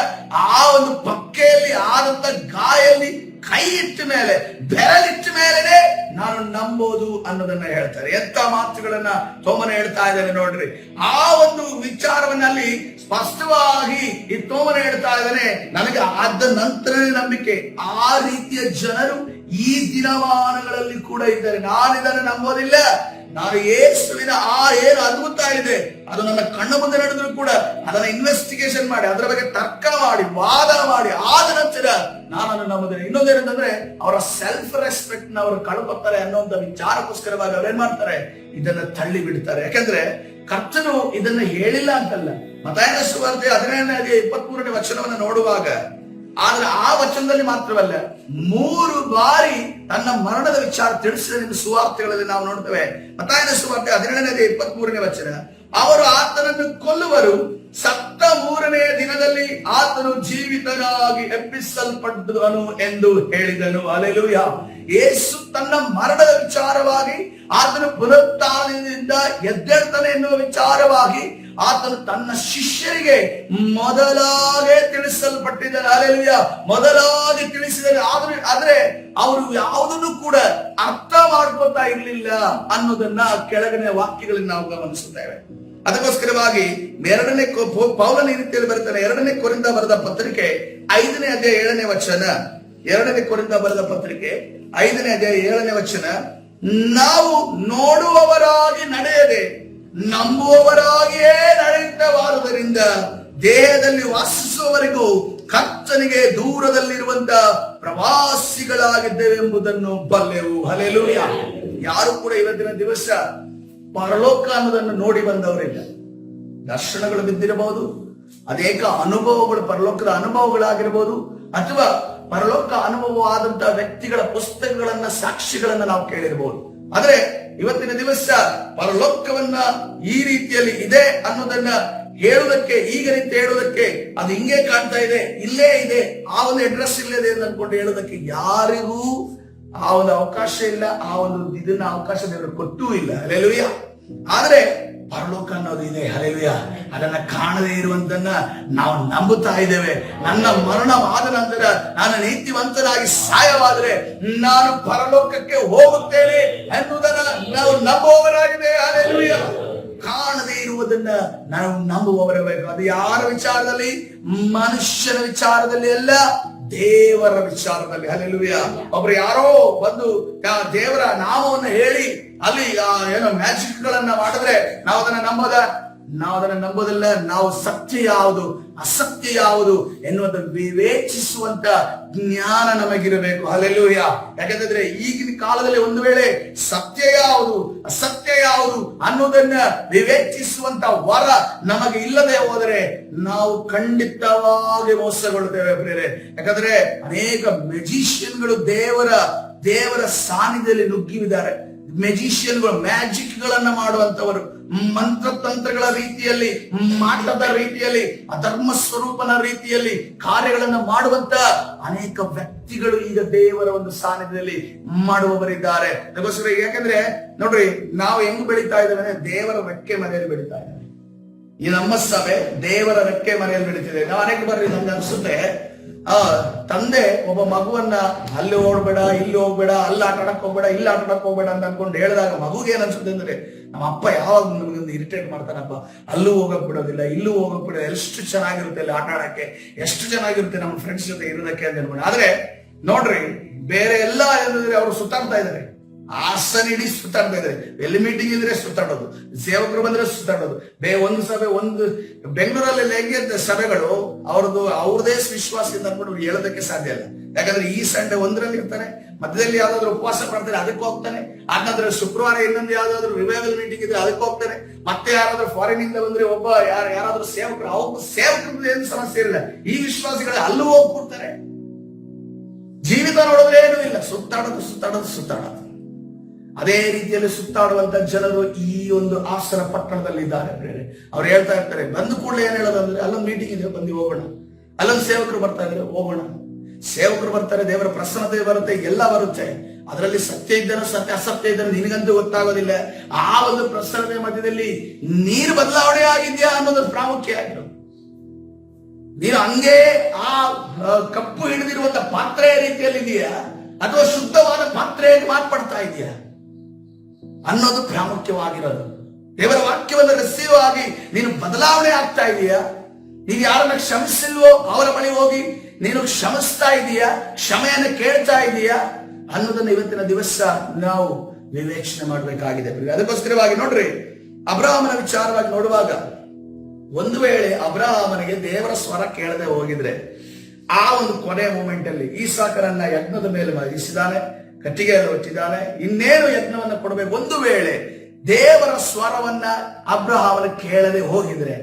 ಆ ಒಂದು ಪಕ್ಕೆಯಲ್ಲಿ ಆದಂತ ಗಾಯಲ್ಲಿ ಕೈ ಇಟ್ಟ ಮೇಲೆ, ಬೆರಳಿಟ್ಟ ಮೇಲೆನೆ ನಾನು ನಂಬೋದು ಅನ್ನೋದನ್ನ ಹೇಳ್ತಾರೆ. ಎಂತ ಮಾತುಗಳನ್ನ ತೋಮನ ಹೇಳ್ತಾ ಇದ್ದಾನೆ ನೋಡ್ರಿ. ಆ ಒಂದು ವಿಚಾರವನ್ನಲ್ಲಿ ಸ್ಪಷ್ಟವಾಗಿ ಈ ತೋಮನ ಹೇಳ್ತಾ ಇದ್ದಾನೆ, ನನಗೆ ಆದ ನಂತರನೇ ನಂಬಿಕೆ. ಆ ರೀತಿಯ ಜನರು ಈ ದಿನಮಾನಗಳಲ್ಲಿ ಕೂಡ ಇದ್ದಾರೆ. ನಾನು ಇದನ್ನು ನಂಬೋದಿಲ್ಲ. ನಾನು ಯೇಸುವಿನ ಆ ಏನು ಅದ್ಭುತ ಇದೆ ಅದು ನನ್ನ ಕಣ್ಣು ಮುಂದೆ ನಡೆದ್ರು ಕೂಡ ಅದನ್ನ ಇನ್ವೆಸ್ಟಿಗೇಷನ್ ಮಾಡಿ, ಅದರ ಬಗ್ಗೆ ತರ್ಕ ಮಾಡಿ, ವಾದ ಮಾಡಿ, ಆದ ನಂತರ ನಾನು ನಂಬುತ್ತೇನೆ. ಇನ್ನೊಂದೇನಂತಂದ್ರೆ ಅವರ ಸೆಲ್ಫ್ ರೆಸ್ಪೆಕ್ಟ್ ನ ಅವರು ಕಳ್ಕೊತಾರೆ ಅನ್ನುವಂತ ವಿಚಾರಕ್ಕೋಸ್ಕರವಾಗಿ ಅವ್ರೇನ್ ಮಾಡ್ತಾರೆ, ಇದನ್ನ ತಳ್ಳಿ ಬಿಡ್ತಾರೆ. ಯಾಕಂದ್ರೆ ಕರ್ತನು ಇದನ್ನ ಹೇಳಿಲ್ಲ ಅಂತಲ್ಲ. ಮತ್ತಾಯನ ಸುವಾರ್ತೆ 17:23 ವಚನವನ್ನ ನೋಡುವಾಗ, ಆದ್ರೆ ಆ ವಚನದಲ್ಲಿ ಮಾತ್ರವಲ್ಲ 3 ಬಾರಿ ತನ್ನ ಮರಣದ ವಿಚಾರ ತಿಳಿಸಿದ ಸುವಾರ್ತೆಗಳಲ್ಲಿ ನಾವು ನೋಡ್ತೇವೆ. ಮತ್ತಾಯನ ಸುವಾರ್ತೆ 17:23 ವಚನ, ಅವರು ಆತನನ್ನು ಕೊಲ್ಲುವರು, ಸತ್ತ 3ನೇ ದಿನದಲ್ಲಿ ಆತನು ಜೀವಿತನಾಗಿ ಎಬ್ಬಿಸಲ್ಪಟ್ಟನು ಎಂದು ಹೇಳಿದನು. ಹಲ್ಲೆಲೂಯಾ. ಯೇಸು ತನ್ನ ಮರಣದ ವಿಚಾರವಾಗಿ, ಆತನು ಪುನರುತ್ಥಾನದಿಂದ ಎದ್ದೇಳ್ತಾನೆ ಎನ್ನುವ ವಿಚಾರವಾಗಿ ಆತನು ತನ್ನ ಶಿಷ್ಯರಿಗೆ ಮೊದಲಾಗೆ ತಿಳಿಸಲ್ಪಟ್ಟಿದ್ದಾರೆ. ಹಲ್ಲೆಲೂಯಾ. ಮೊದಲಾಗಿ ತಿಳಿಸಿದರೆ. ಆದ್ರೆ ಅವರು ಯಾವುದನ್ನು ಕೂಡ ಅರ್ಥ ಮಾಡ್ಕೊತಾ ಇರ್ಲಿಲ್ಲ ಅನ್ನೋದನ್ನ ಕೆಳಗಿನ ವಾಕ್ಯಗಳಲ್ಲಿ ನಾವು ಗಮನಿಸುತ್ತೇವೆ. ಅದಕ್ಕೋಸ್ಕರವಾಗಿ ಪೌಲನ ಈ ರೀತಿಯಲ್ಲಿ ಬರ್ತಾನೆ. 2ನೇ ಕೊರಿಂಥ ಬರೆದ ಪತ್ರಿಕೆ 5ನೇ ಅಧ್ಯಾಯ 7ನೇ ವಚನ. 2ನೇ ಕೊರಿಂಥ ಬರೆದ ಪತ್ರಿಕೆ 5ನೇ ಅಧ್ಯಾಯ 7ನೇ ವಚನ, ನಾವು ನೋಡುವವರಾಗಿ ನಡೆಯದೆ ನಂಬುವವರಾಗಿಯೇ ನಡೆಯುತ್ತವಾರುವುದರಿಂದ ದೇಹದಲ್ಲಿ ವಾಸಿಸುವವರೆಗೂ ಕರ್ತನಿಗೆ ದೂರದಲ್ಲಿರುವಂತ ಪ್ರವಾಸಿಗಳಾಗಿದ್ದೇವೆ ಎಂಬುದನ್ನು ಬಲ್ಲೆವು. ಹಲ್ಲೆಲೂಯಾ. ಯಾರು ಕೂಡ ಇವತ್ತಿನ ದಿವಸ ಪರಲೋಕ ಅನ್ನೋದನ್ನು ನೋಡಿ ಬಂದವರಿಲ್ಲ. ದರ್ಶನಗಳು ಬಿದ್ದಿರಬಹುದು, ಅನೇಕ ಅನುಭವಗಳು ಪರಲೋಕದ ಅನುಭವಗಳಾಗಿರಬಹುದು, ಅಥವಾ ಪರಲೋಕ ಅನುಭವವಾದಂತಹ ವ್ಯಕ್ತಿಗಳ ಪುಸ್ತಕಗಳನ್ನ, ಸಾಕ್ಷಿಗಳನ್ನ ನಾವು ಕೇಳಿರಬಹುದು. ಆದ್ರೆ ಇವತ್ತಿನ ದಿವಸ ಪರಲೋಕವನ್ನ ಈ ರೀತಿಯಲ್ಲಿ ಇದೆ ಅನ್ನೋದನ್ನ ಹೇಳುವುದಕ್ಕೆ, ಈಗ ರೀತಿ ಹೇಳುವುದಕ್ಕೆ, ಅದು ಹಿಂಗೆ ಕಾಣ್ತಾ ಇದೆ, ಇಲ್ಲೇ ಇದೆ, ಆ ಒಂದು ಅಡ್ರೆಸ್ ಇಲ್ಲದೆ ಅಂತ ಅನ್ಕೊಂಡು ಹೇಳೋದಕ್ಕೆ ಯಾರಿಗೂ ಆ ಒಂದು ಅವಕಾಶ ಇಲ್ಲ. ಆ ಒಂದು ಇದನ್ನ ಅವಕಾಶ ದೇವರು ಕೊಟ್ಟೂ ಇಲ್ಲ. ಹಲ್ಲೆಲೂಯಾ. ಆದ್ರೆ ಪರಲೋಕ ಅನ್ನೋದು ಇದೆ. ಹಲ್ಲೆಲೂಯಾ. ಅದನ್ನ ಕಾಣದೇ ಇರುವಂತನ್ನ ನಾವು ನಂಬುತ್ತಾ ಇದ್ದೇವೆ. ನನ್ನ ಮರಣವಾದ ನಂತರ ನಾನು ನೀತಿವಂತನಾಗಿ ಸಾಯವಾದ್ರೆ ನಾನು ಪರಲೋಕಕ್ಕೆ ಹೋಗುತ್ತೇನೆ ಎನ್ನುವುದನ್ನ ನಾವು ನಂಬುವವರಾಗಿದೆ. ಹಲ್ಲೆಲೂಯಾ. ಕಾಣದೇ ಇರುವುದನ್ನ ನಾವು ನಂಬುವವರಬೇಕು. ಅದು ಯಾರ ವಿಚಾರದಲ್ಲಿ? ಮನುಷ್ಯನ ವಿಚಾರದಲ್ಲಿ ಅಲ್ಲ, ದೇವರ ವಿಚಾರದಲ್ಲಿ. ಹಲ್ಲೆಲೂಯಾ. ಒಬ್ರು ಯಾರೋ ಬಂದು ದೇವರ ನಾಮವನ್ನು ಹೇಳಿ ಅಲ್ಲಿ ಏನೋ ಮ್ಯಾಜಿಕ್ ಗಳನ್ನ ಮಾಡಿದ್ರೆ ನಾವು ಅದನ್ನ ನಂಬೋದ? ನಾವು ಅದನ್ನು ನಂಬೋದಿಲ್ಲ. ನಾವು ಸತ್ಯ ಯಾವುದು ಅಸತ್ಯ ಯಾವುದು ಎನ್ನುವಂತ ವಿವೇಚಿಸುವಂತ ಜ್ಞಾನ ನಮಗಿರಬೇಕು. ಹಲ್ಲೆಲೂಯ. ಯಾಕಂತಂದ್ರೆ ಈಗಿನ ಕಾಲದಲ್ಲಿ ಒಂದು ವೇಳೆ ಸತ್ಯ ಯಾವುದು ಅಸತ್ಯ ಯಾವುದು ಅನ್ನೋದನ್ನ ವಿವೇಚಿಸುವಂತ ವರ ನಮಗೆ ಇಲ್ಲದೆ ಹೋದರೆ ನಾವು ಖಂಡಿತವಾಗಿ ಮೋಸಗೊಳ್ಳುತ್ತೇವೆ ಪ್ರಿಯರೇ. ಯಾಕಂದ್ರೆ ಅನೇಕ ಮೆಜಿಷಿಯನ್ಗಳು ದೇವರ ಸಾನ್ನಿಧ್ಯದಲ್ಲಿ ನುಗ್ಗಿದ್ದಾರೆ. ಮೆಜಿಷಿಯನ್ಗಳು ಮ್ಯಾಜಿಕ್ ಗಳನ್ನ ಮಾಡುವಂತವರು, ಮಂತ್ರತಂತ್ರಗಳ ರೀತಿಯಲ್ಲಿ, ಮಾಟದ ರೀತಿಯಲ್ಲಿ, ಅಧರ್ಮ ಸ್ವರೂಪನ ರೀತಿಯಲ್ಲಿ ಕಾರ್ಯಗಳನ್ನು ಮಾಡುವಂತ ಅನೇಕ ವ್ಯಕ್ತಿಗಳು ಈಗ ದೇವರ ಒಂದು ಸಾನ್ನಿಧ್ಯದಲ್ಲಿ ಮಾಡುವವರಿದ್ದಾರೆ. ಅದಕ್ಕೋಸ್ಕರ ಯಾಕಂದ್ರೆ ನೋಡ್ರಿ, ನಾವು ಹೆಂಗ್ ಬೆಳೀತಾ ಇದ್ದೇವೆ, ದೇವರ ರೆಕ್ಕೆ ಮನೆಯಲ್ಲಿ ಬೆಳೀತಾ ಇದ್ದೇವೆ. ಈ ನಮ್ಮ ಸಭೆ ದೇವರ ರೆಕ್ಕೆ ಮನೆಯಲ್ಲಿ ಬೆಳೀತಿದೆ. ನಾವು ಅನೇಕ ಬರ್ರಿ ನಮ್ಗೆ ಅನ್ಸುತ್ತೆ, ತಂದೆ ಒಬ್ಬ ಮಗುವನ್ನ ಅಲ್ಲಿ ಹೋಗ್ಬೇಡ, ಇಲ್ಲಿ ಹೋಗ್ಬೇಡ, ಅಲ್ಲಿ ಆಟ ಆಡಕ್ ಹೋಗ್ಬೇಡ, ಇಲ್ಲಿ ಆಟ ಆಡಕ್ ಹೋಗ್ಬೇಡ ಅಂತ ಅನ್ಕೊಂಡು ಹೇಳಿದಾಗ ಮಗುಗೆ ಏನ್ ಅನ್ಸುತ್ತೆ ಅಂದ್ರೆ, ನಮ್ಮ ಅಪ್ಪ ಯಾವಾಗ ನಮಗೊಂದು ಇರಿಟೇಟ್ ಮಾಡ್ತಾನಪ್ಪ, ಅಲ್ಲೂ ಹೋಗಕ್ ಬಿಡೋದಿಲ್ಲ, ಇಲ್ಲೂ ಹೋಗಕ್ ಬಿಡೋದಿಲ್ಲ, ಎಷ್ಟು ಚೆನ್ನಾಗಿರುತ್ತೆ ಅಲ್ಲಿ ಆಟ ಆಡಕ್ಕೆ, ಎಷ್ಟು ಚೆನ್ನಾಗಿರುತ್ತೆ ನಮ್ಮ ಫ್ರೆಂಡ್ಸ್ ಜೊತೆ ಇರೋದಕ್ಕೆ ಅಂತ ಅನ್ಕೊಂಡು. ಆದ್ರೆ ನೋಡ್ರಿ, ಬೇರೆ ಎಲ್ಲ ಏನಂದ್ರೆ ಅವರು ಸುತ್ತಾಡ್ತಾ ಇದಾರೆ, ಆಸನಿಡಿ ಸುತ್ತಾಡ್ತಾ ಇದ್ದಾರೆ. ಎಲ್ಲಿ ಮೀಟಿಂಗ್ ಇದ್ರೆ ಸುತ್ತಾಡೋದು, ಸೇವಕರು ಬಂದ್ರೆ ಸುತ್ತಾಡೋದು. ಒಂದು ಸಭೆ, ಒಂದು ಬೆಂಗಳೂರಲ್ಲಿ ಹೆಂಗೆ ಸಭೆಗಳು ಅವ್ರದೇ ವಿಶ್ವಾಸದಿಂದ ಅನ್ಕೊಂಡು ಹೇಳೋದಕ್ಕೆ ಸಾಧ್ಯ ಇಲ್ಲ. ಯಾಕಂದ್ರೆ ಈ ಸಂಡೆ ಒಂದರಲ್ಲಿ ಇರ್ತಾನೆ, ಮಧ್ಯದಲ್ಲಿ ಯಾವ್ದಾದ್ರು ಉಪವಾಸ ಮಾಡ್ತಾರೆ ಅದಕ್ಕೆ ಹೋಗ್ತಾನೆ, ಆನಂತರ ಶುಕ್ರವಾರ ಇನ್ನೊಂದು ಯಾವ್ದಾದ್ರು ರಿವೈವಲ್ ಮೀಟಿಂಗ್ ಇದ್ರೆ ಅದಕ್ಕೆ ಹೋಗ್ತಾನೆ, ಮತ್ತೆ ಯಾರಾದ್ರೂ ಫಾರಿನ್ ಇಂದ ಬಂದ್ರೆ ಒಬ್ಬ ಯಾರಾದ್ರೂ ಸೇವಕರು ಏನು ಸಮಸ್ಯೆ ಇಲ್ಲ, ಈ ವಿಶ್ವಾಸಿಗಳು ಅಲ್ಲೂ ಹೋಗ್ಬಿಡ್ತಾರೆ. ಜೀವಿತ ನೋಡಿದ್ರೆ ಏನೂ ಇಲ್ಲ, ಸುತ್ತಾಡೋದು. ಅದೇ ರೀತಿಯಲ್ಲಿ ಸುತ್ತಾಡುವಂತ ಜನರು ಈ ಒಂದು ಹಾಸನ ಪಟ್ಟಣದಲ್ಲಿ ಇದ್ದಾರೆ. ಅವ್ರು ಹೇಳ್ತಾ ಇರ್ತಾರೆ, ಬಂದು ಕೂಡಲೇ ಏನ್ ಹೇಳೋದಂದ್ರೆ, ಅಲ್ಲೊಂದು ಮೀಟಿಂಗ್ ಇದೆ, ಬಂದು ಹೋಗೋಣ, ಅಲ್ಲೊಂದು ಸೇವಕರು ಬರ್ತಾ ಇದ್ರೆ ಹೋಗೋಣ. ಸೇವಕರು ಬರ್ತಾರೆ, ದೇವರ ಪ್ರಸನ್ನತೆ ಬರುತ್ತೆ, ಎಲ್ಲ ಬರುತ್ತೆ. ಅದರಲ್ಲಿ ಸತ್ಯ ಇದ್ದನು, ಅಸತ್ಯ ಇದ್ದನು ನಿನಗಂತೂ ಗೊತ್ತಾಗೋದಿಲ್ಲ. ಆ ಒಂದು ಪ್ರಸನ್ನತೆ ಮಧ್ಯದಲ್ಲಿ ನೀರು ಬದಲಾವಣೆ ಆಗಿದ್ಯಾ ಅನ್ನೋದು ಪ್ರಾಮುಖ್ಯ ಆಗಿರೋದು. ನೀನು ಹಂಗೆ ಆ ಕಪ್ಪು ಹಿಡಿದಿರುವಂತ ಪಾತ್ರೆ ರೀತಿಯಲ್ಲಿ ಇದೆಯಾ, ಅಥವಾ ಶುದ್ಧವಾದ ಪಾತ್ರೆಯಲ್ಲಿ ಮಾರ್ಪಡ್ತಾ ಇದೆಯಾ ಅನ್ನೋದು ಪ್ರಾಮುಖ್ಯವಾಗಿರೋದು. ದೇವರ ವಾಕ್ಯವನ್ನು ರಿಸೀವ್ ಆಗಿ ನೀನು ಬದಲಾವಣೆ ಆಗ್ತಾ ಇದೆಯಾ, ನೀನು ಯಾರನ್ನ ಕ್ಷಮಿಸಿಲ್ವೋ ಅವರ ಬಳಿ ಹೋಗಿ ನೀನು ಕ್ಷಮಿಸ್ತಾ ಇದೀಯಾ, ಕ್ಷಮೆಯನ್ನು ಕೇಳ್ತಾ ಇದೀಯಾ ಅನ್ನೋದನ್ನ ಇವತ್ತಿನ ದಿವಸ ನಾವು ವಿವೇಚನೆ ಮಾಡಬೇಕಾಗಿದೆ. ಅದಕ್ಕೋಸ್ಕರವಾಗಿ ನೋಡ್ರಿ, ಅಬ್ರಹಾಮನ ವಿಚಾರವಾಗಿ ನೋಡುವಾಗ, ಒಂದು ವೇಳೆ ಅಬ್ರಹಾಮನಿಗೆ ದೇವರ ಸ್ವರ ಕೇಳದೆ ಹೋಗಿದ್ರೆ, ಆ ಒಂದು ಕೊನೆಯ ಮೂಮೆಂಟ್ ಅಲ್ಲಿ ಈಸಾಕರನ್ನ ಯಜ್ಞದ ಮೇಲೆ ಮಲಗಿಸಿದಾನೆ, ಕಟ್ಟಿಗೆಯನ್ನು ಹೊಚ್ಚಿದ್ದಾನೆ, ಇನ್ನೇನು ಯಜ್ಞವನ್ನ ಕೊಡಬೇಕು. ಒಂದು ವೇಳೆ ದೇವರ ಸ್ವರವನ್ನ ಅಬ್ರಹಾಮನ ಕೇಳದೆ ಹೋಗಿದ್ರೆ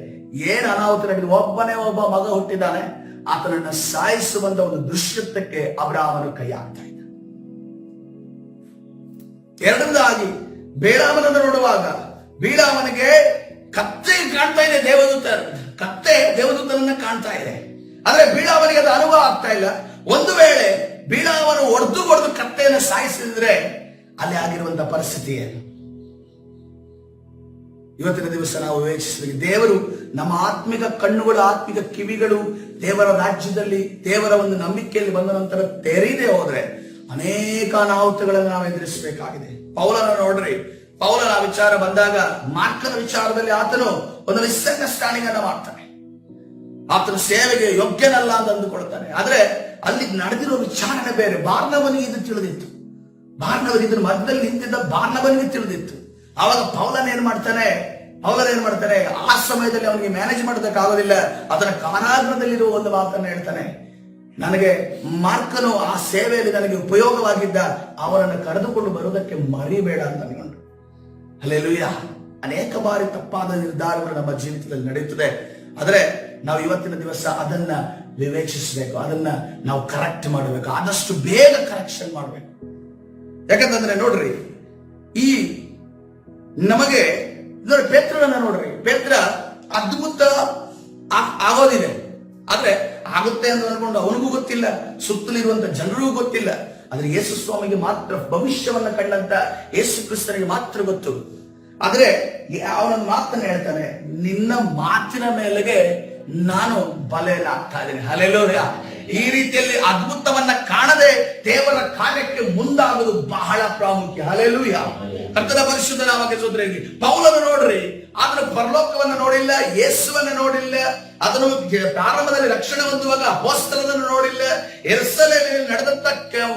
ಏನ್ ಅನಾಹುತ ನಡೆದು, ಒಬ್ಬ ಮಗ ಹುಟ್ಟಿದ್ದಾನೆ, ಆತನನ್ನ ಸಾಯಿಸುವಂತ ಒಂದು ದುಶ್ಯತ್ವಕ್ಕೆ ಅಬ್ರಹಾಮನು ಕೈ ಹಾಕ್ತಾ ಇದ್ದ. ಎರಡನೇದಾಗಿ ಬೇಲಾಮನನ್ನು ನೋಡುವಾಗ, ಬೀಳಾಮನಿಗೆ ಕತ್ತೆ ಕಾಣ್ತಾ ಇದೆ, ಕತ್ತೆ ದೇವದೂತನನ್ನ ಕಾಣ್ತಾ ಇದೆ. ಆದ್ರೆ ಬೀಳಾಮನಿಗೆ ಅದು ಅನುಭವ ಆಗ್ತಾ ಇಲ್ಲ. ಒಂದು ವೇಳೆ ಬೀಳಾಮನು ಹೊಡೆದು ಕತ್ತೆಯನ್ನು ಸಾಯಿಸಿದ್ರೆ ಅಲ್ಲಿ ಆಗಿರುವಂತಹ ಪರಿಸ್ಥಿತಿ ಏನು? ಇವತ್ತಿನ ದಿವಸ ನಾವು ವಿವೇಚಿಸಬೇಕು. ದೇವರು ನಮ್ಮ ಆತ್ಮಿಕ ಕಣ್ಣುಗಳು, ಆತ್ಮಿಕ ಕಿವಿಗಳು ದೇವರ ರಾಜ್ಯದಲ್ಲಿ, ದೇವರ ಒಂದು ನಂಬಿಕೆಯಲ್ಲಿ ಬಂದ ನಂತರ ತೆರೀದೇ ಹೋದ್ರೆ ಅನೇಕ ಅನಾಹುತಗಳನ್ನು ನಾವು ಎದುರಿಸಬೇಕಾಗಿದೆ. ಪೌಲನ ನೋಡ್ರಿ, ಪೌಲನ ವಿಚಾರ ಬಂದಾಗ ಮಾರ್ಕನ ವಿಚಾರದಲ್ಲಿ ಆತನು ಒಂದು ಮಿಸ್ಅಂಡರ್ಸ್ಟ್ಯಾಂಡಿಂಗ್ ಅನ್ನ ಮಾಡ್ತಾನೆ. ಆತನ ಸೇವೆಗೆ ಯೋಗ್ಯನಲ್ಲ ಅಂತ ಅಂದುಕೊಳ್ತಾನೆ. ಆದ್ರೆ ಅಲ್ಲಿ ನಡೆದಿರೋ ವಿಚಾರಣೆ ಬೇರೆ. ಬಾರ್ನಬನಿಗೆ ಇದು ತಿಳಿದಿತ್ತು, ಇದರ ಮಧ್ಯದಲ್ಲಿ ನಿಂತಿದ್ದ ಬಾರ್ನಬನಿಗೆ ತಿಳಿದಿತ್ತು. ಆವಾಗ ಪೌಲನ್ ಏನ್ ಮಾಡ್ತಾನೆ, ಆ ಸಮಯದಲ್ಲಿ ಅವನಿಗೆ ಮ್ಯಾನೇಜ್ ಮಾಡೋದಕ್ಕಾಗೋದಿಲ್ಲ. ಅದರ ಕಾರಾಗೃಹದಲ್ಲಿರುವ ಒಂದು ಮಾತನ್ನು ಹೇಳ್ತಾನೆ, ನನಗೆ ಮಾರ್ಕನು ಆ ಸೇವೆಯಲ್ಲಿ ನನಗೆ ಉಪಯೋಗವಾಗಿದ್ದ, ಅವನನ್ನು ಕರೆದುಕೊಂಡು ಬರುವುದಕ್ಕೆ ಮರಿಬೇಡ ಅಂತ ಅನ್ಕೊಂಡು. ಹಲ್ಲೆಲೂಯಾ. ಅನೇಕ ಬಾರಿ ತಪ್ಪಾದ ನಿರ್ಧಾರಗಳು ನಮ್ಮ ಜೀವಿತದಲ್ಲಿ ನಡೆಯುತ್ತದೆ. ಆದ್ರೆ ನಾವು ಇವತ್ತಿನ ದಿವಸ ಅದನ್ನ ವಿವೇಚಿಸಬೇಕು, ಅದನ್ನ ನಾವು ಕರೆಕ್ಟ್ ಮಾಡಬೇಕು, ಆದಷ್ಟು ಬೇಗ ಕರೆಕ್ಷನ್ ಮಾಡಬೇಕು. ಯಾಕಂತಂದ್ರೆ ನೋಡ್ರಿ, ಈ ನಮಗೆ ನೋಡಿ ಪೇತ್ರನನ್ನ ನೋಡ್ರಿ, ಪೇತ್ರ ಅದ್ಭುತ ಆಗೋದಿದೆ, ಆದ್ರೆ ಆಗುತ್ತೆ ಅಂತ ಅನ್ಕೊಂಡು ಅವನಿಗೂ ಗೊತ್ತಿಲ್ಲ, ಸುತ್ತಲಿರುವಂತ ಜನರಿಗೂ ಗೊತ್ತಿಲ್ಲ. ಆದ್ರೆ ಯೇಸು ಸ್ವಾಮಿಗೆ ಮಾತ್ರ, ಭವಿಷ್ಯವನ್ನ ಕಂಡಂತ ಯೇಸು ಕ್ರಿಸ್ತನಿಗೆ ಮಾತ್ರ ಗೊತ್ತು. ಆದ್ರೆ ಅವನೊಂದು ಮಾತನ್ನ ಹೇಳ್ತಾನೆ, ನಿನ್ನ ಮಾತಿನ ಮೇಲೆಗೆ ನಾನು ಬಲೆಯಲ್ಲಾಗ್ತಾ ಇದ್ದೇನೆ. ಹಲ್ಲೆಲೂಯಾ. ಈ ರೀತಿಯಲ್ಲಿ ಅದ್ಭುತವನ್ನ ಕಾಣದೆ ದೇವರ ಕಾರ್ಯಕ್ಕೆ ಮುಂದಾಗುವುದು ಬಹಳ ಪ್ರಾಮುಖ್ಯ. ಹಲ್ಲೆಲೂಯಾ. ಕರ್ತನ ಪರಿಶುದ್ಧ ನಾಮಕ್ಕೆ ಸ್ತೋತ್ರ ಇರಲಿ. ಪೌಲನು ನೋಡ್ರಿ, ಆತನ ಪರಲೋಕವನ್ನ ನೋಡಿಲ್ಲ, ಯೇಸುವನ್ನ ನೋಡಿಲ್ಲ, ಅದನ್ನು ಪ್ರಾರಂಭದಲ್ಲಿ ರಕ್ಷಣೆ ಹೊಂದುವಾಗ ಅಪೊಸ್ತಲರನ್ನು ನೋಡಿಲ್ಲ, ಯೆರೂಸಲೇಮಿನಲ್ಲಿ ನಡೆದಂತ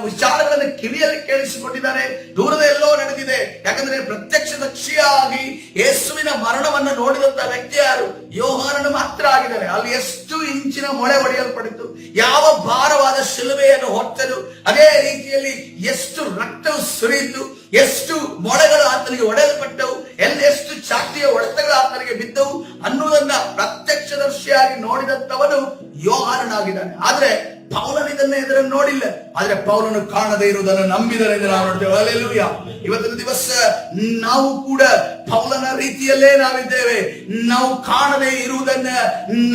ವಿಚಾರಗಳನ್ನು ಕಿವಿಯಲ್ಲಿ ಕೇಳಿಸಿಕೊಂಡಿದ್ದಾನೆ. ದೂರದ ಎಲ್ಲೋ ನಡೆದಿದೆ. ಯಾಕಂದ್ರೆ ಪ್ರತ್ಯಕ್ಷದರ್ಶಿಯಾಗಿ ಯೇಸುವಿನ ಮರಣವನ್ನು ನೋಡಿದಂತ ವ್ಯಕ್ತಿ ಯಾರು? ಯೋಹಾನನು ಮಾತ್ರ ಆಗಿದ್ದಾನೆ. ಅಲ್ಲಿ ಎಷ್ಟು ಇಂಚಿನ ಮೊಳೆ ಹೊಡೆಯಲ್ಪಡಿತು, ಯಾವ ಭಾರವಾದ ಶಿಲುಬೆಯನ್ನು ಹೊತ್ತರು, ಅದೇ ರೀತಿಯಲ್ಲಿ ಎಷ್ಟು ರಕ್ತವು ಸುರಿಯಿತು, ಎಷ್ಟು ಮೊಳೆಗಳು ಆತನಿಗೆ ಹೊಡೆಯಲ್ಪಟ್ಟವು, ಎಷ್ಟು ಚಾಟಿಯ ಹೊಡೆತಗಳು ಆತನಿಗೆ ಬಿದ್ದವು ಅನ್ನುವುದನ್ನ ಪ್ರತ್ಯಕ್ಷದರ್ಶಿಯಾಗಿ ನೋಡಿದಂತವನು ಯೋಹಾನನಾಗಿದ್ದಾನೆ. ಆದ್ರೆ ಪೌಲನು ಇದನ್ನು ನೋಡಿಲ್ಲ. ಆದ್ರೆ ಪೌಲನು ಕಾಣದೇ ಇರುವುದನ್ನು ನಂಬಿದನು ಎಂದು ನಾವು ನೋಡ್ತೇವೆ. ಹಲ್ಲೆಲೂಯಾ. ಇವತ್ತಿನ ದಿವಸ ನಾವು ಕೂಡ ಪೌಲನ ರೀತಿಯಲ್ಲೇ ನಾವಿದ್ದೇವೆ. ನಾವು ಕಾಣದೇ ಇರುವುದನ್ನ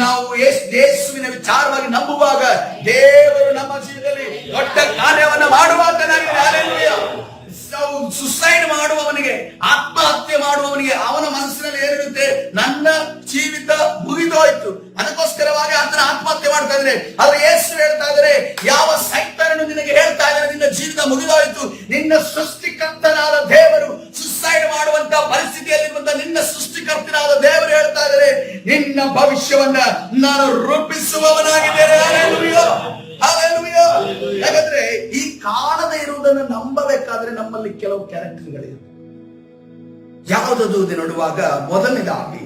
ನಾವು ಯೇಸುವಿನ ವಿಚಾರವಾಗಿ ನಂಬುವಾಗ ದೇವರು ನಮ್ಮ ಜೀವನದಲ್ಲಿ ದೊಡ್ಡ ಕಾರ್ಯವನ್ನ ಮಾಡುವಾತನಾಗಿದೆ. ಹಲ್ಲೆಲೂಯಾ. ಸುಸೈಡ್ ಮಾಡುವವನಿಗೆ, ಆತ್ಮಹತ್ಯೆ ಮಾಡುವವನಿಗೆ ಅವನ ಮನಸ್ಸಿನಲ್ಲಿ ಏನಿರುತ್ತೆ? ನನ್ನ ಜೀವಿತ ಮುಗಿದೋಯ್ತು, ಅದಕ್ಕೋಸ್ಕರವಾಗಿ ಆತನ ಆತ್ಮಹತ್ಯೆ ಮಾಡ್ತಾ ಇದ್ರೆ. ಆದ್ರೆ ಯೇಸು ಹೇಳ್ತಾ ಇದ್ದಾರೆ, ಯಾವ ಸೈತಾನನು ನಿನಗೆ ಹೇಳ್ತಾ ಇದ್ದಾರೆ ನಿನ್ನ ಜೀವಿತ ಮುಗಿದೋಯ್ತು, ನಿನ್ನ ಸೃಷ್ಟಿಕರ್ತನಾದ ದೇವರು ಸುಸೈಡ್ ಮಾಡುವಂತ ಪರಿಸ್ಥಿತಿಯಲ್ಲಿರುವಂತ ನಿನ್ನ ಸೃಷ್ಟಿಕರ್ತನಾದ ದೇವರು ಹೇಳ್ತಾ ಇದ್ದಾರೆ, ನಿನ್ನ ಭವಿಷ್ಯವನ್ನ ನಾನು ರೂಪಿಸುವವನಾಗಿದ್ದೇನೆ. ಹಲ್ಲೆಲೂಯಾ. ಹಲ್ಲೆಲೂಯಾ. ಯಾಕಂದ್ರೆ ಈ ಕಾಣದೇ ಇರುವುದನ್ನು ನಂಬಬೇಕಾದ್ರೆ ನಮ್ಮಲ್ಲಿ ಕೆಲವು ಕ್ಯಾರೆಕ್ಟರ್ಗಳಿವೆ. ಯಾವುದದು ನೋಡುವಾಗ ಮೊದಲನೇದಾಗಿ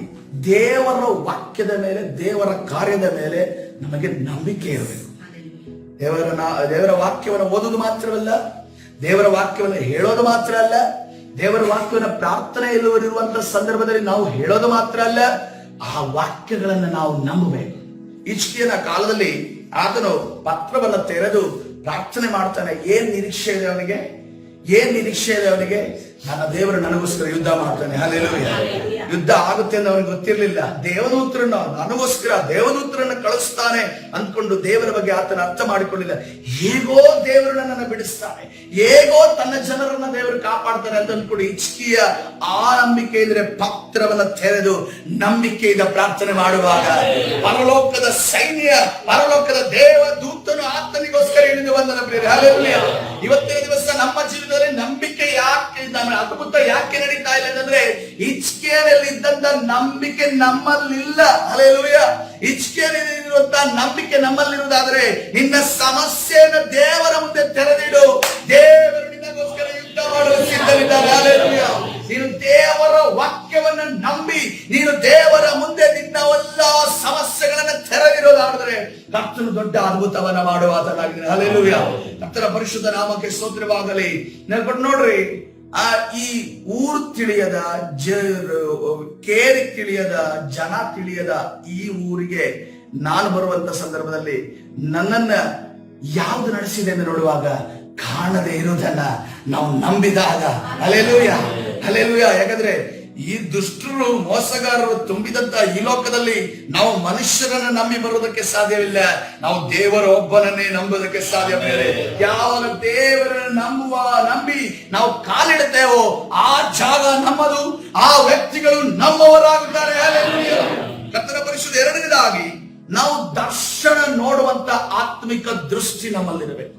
ದೇವರ ವಾಕ್ಯದ ಮೇಲೆ, ದೇವರ ಕಾರ್ಯದ ಮೇಲೆ ನಮಗೆ ನಂಬಿಕೆ ಇರಬೇಕು. ದೇವರ ವಾಕ್ಯವನ್ನು ಓದುವುದು ಮಾತ್ರವಲ್ಲ, ದೇವರ ವಾಕ್ಯವನ್ನು ಹೇಳೋದು ಮಾತ್ರ ಅಲ್ಲ, ದೇವರ ವಾಕ್ಯವನ್ನು ಪ್ರಾರ್ಥನೆಯಲ್ಲಿರುವಂತಹ ಸಂದರ್ಭದಲ್ಲಿ ನಾವು ಹೇಳೋದು ಮಾತ್ರ ಅಲ್ಲ, ಆ ವಾಕ್ಯಗಳನ್ನು ನಾವು ನಂಬಬೇಕು. ಹಿಜ್ಕೀಯನ ಕಾಲದಲ್ಲಿ ಆತನು ಪತ್ರವನ್ನು ತೆರೆದು ಪ್ರಾರ್ಥನೆ ಮಾಡ್ತಾನೆ. ಏನ್ ನಿರೀಕ್ಷೆ ಇದೆ ಅವನಿಗೆ? ಏನ್ ನಿರೀಕ್ಷೆ ಇದೆ ಅವನಿಗೆ? ನನ್ನ ದೇವರು ನನಗೋಸ್ಕರ ಯುದ್ಧ ಮಾಡ್ತಾನೆ. ಹಲ್ಲೆಲೂಯಾ. ಯುದ್ಧ ಆಗುತ್ತೆ ಅಂತ ಅವನಿಗೆ ಗೊತ್ತಿರಲಿಲ್ಲ. ದೇವದೂತರನ್ನ ನನಗೋಸ್ಕರ ದೇವದೂತರನ್ನ ಕಳಿಸ್ತಾನೆ ಅಂದ್ಕೊಂಡು ದೇವರ ಬಗ್ಗೆ ಆತನ ಅರ್ಥ ಮಾಡಿಕೊಂಡಿಲ್ಲ. ಹೇಗೋ ದೇವರು ನನ್ನನ್ನು ಬಿಡಿಸ್ತಾನೆ, ಹೇಗೋ ತನ್ನ ಜನರನ್ನ ದೇವರು ಕಾಪಾಡ್ತಾನೆ ಅಂತ ಅಂದ್ಕೊಂಡು ಹಿಜ್ಕೀಯ ಆ ನಂಬಿಕೆ ಇದ್ರೆ ಪತ್ರವನ್ನ ತೆರೆದು ನಂಬಿಕೆಯಿಂದ ಪ್ರಾರ್ಥನೆ ಮಾಡುವಾಗ ಪರಲೋಕದ ಸೈನ್ಯ, ಪರಲೋಕದ ದೇವದೂತನು ಆತನಿಗೋಸ್ಕರ ಇಳಿದು ಬಂದನ ಪ್ರಿಯರೇ. ಹಲ್ಲೆಲೂಯಾ. ಇವತ್ತಿನ ದಿವಸ ನಮ್ಮ ಜೀವಿತದಲ್ಲಿ ನಂಬಿಕೆ ಯಾಕೆ, ಅದ್ಭುತ ಯಾಕೆ ನಡೀತಾ ಇಲ್ಲ ಅಂತಂದ್ರೆ ಹಿಜ್ಕೀಯನಲ್ಲಿ ಇದ್ದಂತ ನಂಬಿಕೆ ನಮ್ಮಲ್ಲಿಲ್ಲ. ಹಲ್ಲೆಲೂಯಾ. ಹಿಜ್ಕೀಯನಲ್ಲಿರುವಂತ ನಂಬಿಕೆ ನಮ್ಮಲ್ಲಿರುವುದಾದ್ರೆ ನಿನ್ನ ಸಮಸ್ಯೆಯನ್ನು ದೇವರ ಮುಂದೆ ತೆರೆದಿಡು. ದೇವರು ನಿನ್ನಗೋಸ್ಕರ ಯುದ್ಧ ಮಾಡಲು ಸಿದ್ಧರಿದ್ದಾರೆ. ಹಲ್ಲೆಲೂಯಾ. ನೀನು ದೇವರ ವಾಕ್ಯವನ್ನು ನಂಬಿ ನೀನು ದೇವರ ಮುಂದೆ ನಿನ್ನ ಎಲ್ಲ ಸಮಸ್ಯೆಗಳನ್ನು ತೆರೆದಿರೋದಾದ್ರೆ ಕರ್ತನು ದೊಡ್ಡ ಅದ್ಭುತವನ್ನ ಮಾಡುವಾತನಾಗಿದ್ದಾನೆ. ಹಲ್ಲೆಲೂಯಾ. ಕರ್ತನ ಪರಿಶುದ್ಧ ನಾಮಕ್ಕೆ ಸ್ತೋತ್ರವಾಗಲಿ. ನೋಡ್ರಿ, ಈ ಊರು ತಿಳಿಯದ, ಕೇರಿ ತಿಳಿಯದ, ಜನ ತಿಳಿಯದ ಈ ಊರಿಗೆ ನಾನು ಬರುವಂತ ಸಂದರ್ಭದಲ್ಲಿ ನನ್ನನ್ನ ಯಾವ್ದು ನಡೆಸಿದೆ ಎಂದು ನೋಡುವಾಗ ಕಾಣದೇ ಇರುವುದನ್ನ ನಾವು ನಂಬಿದಾಗ, ಹಲ್ಲೆಲೂಯಾ, ಹಲ್ಲೆಲೂಯಾ. ಯಾಕಂದ್ರೆ ಈ ದುಷ್ಟರು, ಮೋಸಗಾರರು ತುಂಬಿದಂತ ಈ ಲೋಕದಲ್ಲಿ ನಾವು ಮನುಷ್ಯರನ್ನ ನಂಬಿ ಬರುವುದಕ್ಕೆ ಸಾಧ್ಯವಿಲ್ಲ. ನಾವು ದೇವರ ಒಬ್ಬನನ್ನೇ ನಂಬುವುದಕ್ಕೆ ಸಾಧ್ಯ. ಬೇರೆ ಯಾವಾಗ ದೇವರನ್ನು ನಂಬಿ ನಾವು ಕಾಲಿಡುತ್ತೇವೋ ಆ ಜಾಗ ನಮ್ಮದು, ಆ ವ್ಯಕ್ತಿಗಳು ನಮ್ಮವರಾಗುತ್ತಾರೆ. ಕರ್ತನ ಪರಿಶುದ್ಧ. ಎರಡನೇದಾಗಿ ನಾವು ದರ್ಶನ ನೋಡುವಂತ ಆತ್ಮಿಕ ದೃಷ್ಟಿ ನಮ್ಮಲ್ಲಿರಬೇಕು.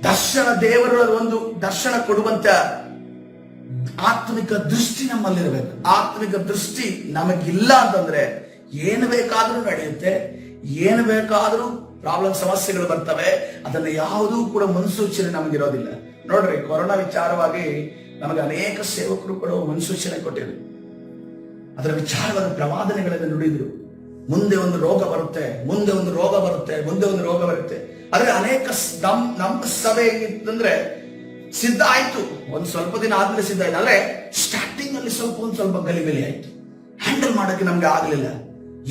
ದರ್ಶನ, ದೇವರ ಒಂದು ದರ್ಶನ ಕೊಡುವಂತ ಆತ್ಮಿಕ ದೃಷ್ಟಿ ನಮ್ಮಲ್ಲಿರಬೇಕು. ಆತ್ಮಿಕ ದೃಷ್ಟಿ ನಮಗಿಲ್ಲ ಅಂತಂದ್ರೆ ಏನು ಬೇಕಾದ್ರೂ ನಡೆಯುತ್ತೆ, ಏನು ಬೇಕಾದ್ರೂ ಪ್ರಾಬ್ಲಮ್, ಸಮಸ್ಯೆಗಳು ಬರ್ತವೆ. ಅದನ್ನ ಯಾವುದೂ ಕೂಡ ಮುನ್ಸೂಚನೆ ನಮಗಿರೋದಿಲ್ಲ. ನೋಡ್ರಿ, ಕೊರೋನಾ ವಿಚಾರವಾಗಿ ನಮಗೆ ಅನೇಕ ಸೇವಕರು ಕೂಡ ಮುನ್ಸೂಚನೆ ಕೊಟ್ಟಿದ್ರು. ಅದರ ವಿಚಾರವಾದ ಪ್ರವಾದನೆಗಳನ್ನು ನುಡಿದ್ರು. ಮುಂದೆ ಒಂದು ರೋಗ ಬರುತ್ತೆ, ಮುಂದೆ ಒಂದು ರೋಗ ಬರುತ್ತೆ, ಮುಂದೆ ಒಂದು ರೋಗ ಬರುತ್ತೆ. ಆದ್ರೆ ಅನೇಕ ನಮ್ಮ ಸಭೆ ಹೇಗಿತ್ತಂದ್ರೆ ಸಿದ್ಧ ಆಯ್ತು, ಒಂದ್ ಸ್ವಲ್ಪ ದಿನ ಆದ್ಮೇಲೆ ಸಿದ್ಧ ಆಯ್ತು. ಆದ್ರೆ ಸ್ಟಾರ್ಟಿಂಗ್ ಅಲ್ಲಿ ಒಂದ್ ಸ್ವಲ್ಪ ಗಲಿಬಿಲಿ ಆಯ್ತು. ಹ್ಯಾಂಡಲ್ ಮಾಡಕ್ಕೆ ನಮ್ಗೆ ಆಗ್ಲಿಲ್ಲ.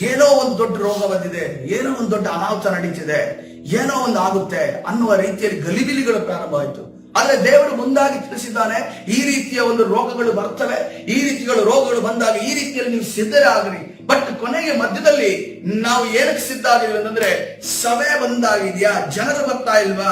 ಏನೋ ಒಂದು ದೊಡ್ಡ ರೋಗ ಬಂದಿದೆ, ಏನೋ ಒಂದು ದೊಡ್ಡ ಅನಾಹುತ ನಡೀತಿದೆ, ಏನೋ ಒಂದು ಆಗುತ್ತೆ ಅನ್ನುವ ರೀತಿಯಲ್ಲಿ ಗಲಿಬಿಲಿಗಳು ಪ್ರಾರಂಭ ಆಯ್ತು. ಆದ್ರೆ ದೇವರು ಮುಂದಾಗಿ ತಿಳಿಸಿದ್ದಾನೆ, ಈ ರೀತಿಯ ಒಂದು ರೋಗಗಳು ಬರ್ತವೆ, ಈ ರೀತಿಯ ರೋಗಗಳು ಬಂದಾಗ ಈ ರೀತಿಯಲ್ಲಿ ನೀವು ಸಿದ್ಧರಾಗ್ರಿ. ಬಟ್ ಕೊನೆಗೆ ಮಧ್ಯದಲ್ಲಿ ನಾವು ಏನಕ್ಕೆ ಸಿದ್ಧ ಆಗಿದ್ವಿ ಅಂತಂದ್ರೆ, ಸಭೆ ಬಂದಾಗಿದ್ಯಾ, ಜನರು ಬರ್ತಾ ಇಲ್ವಾ,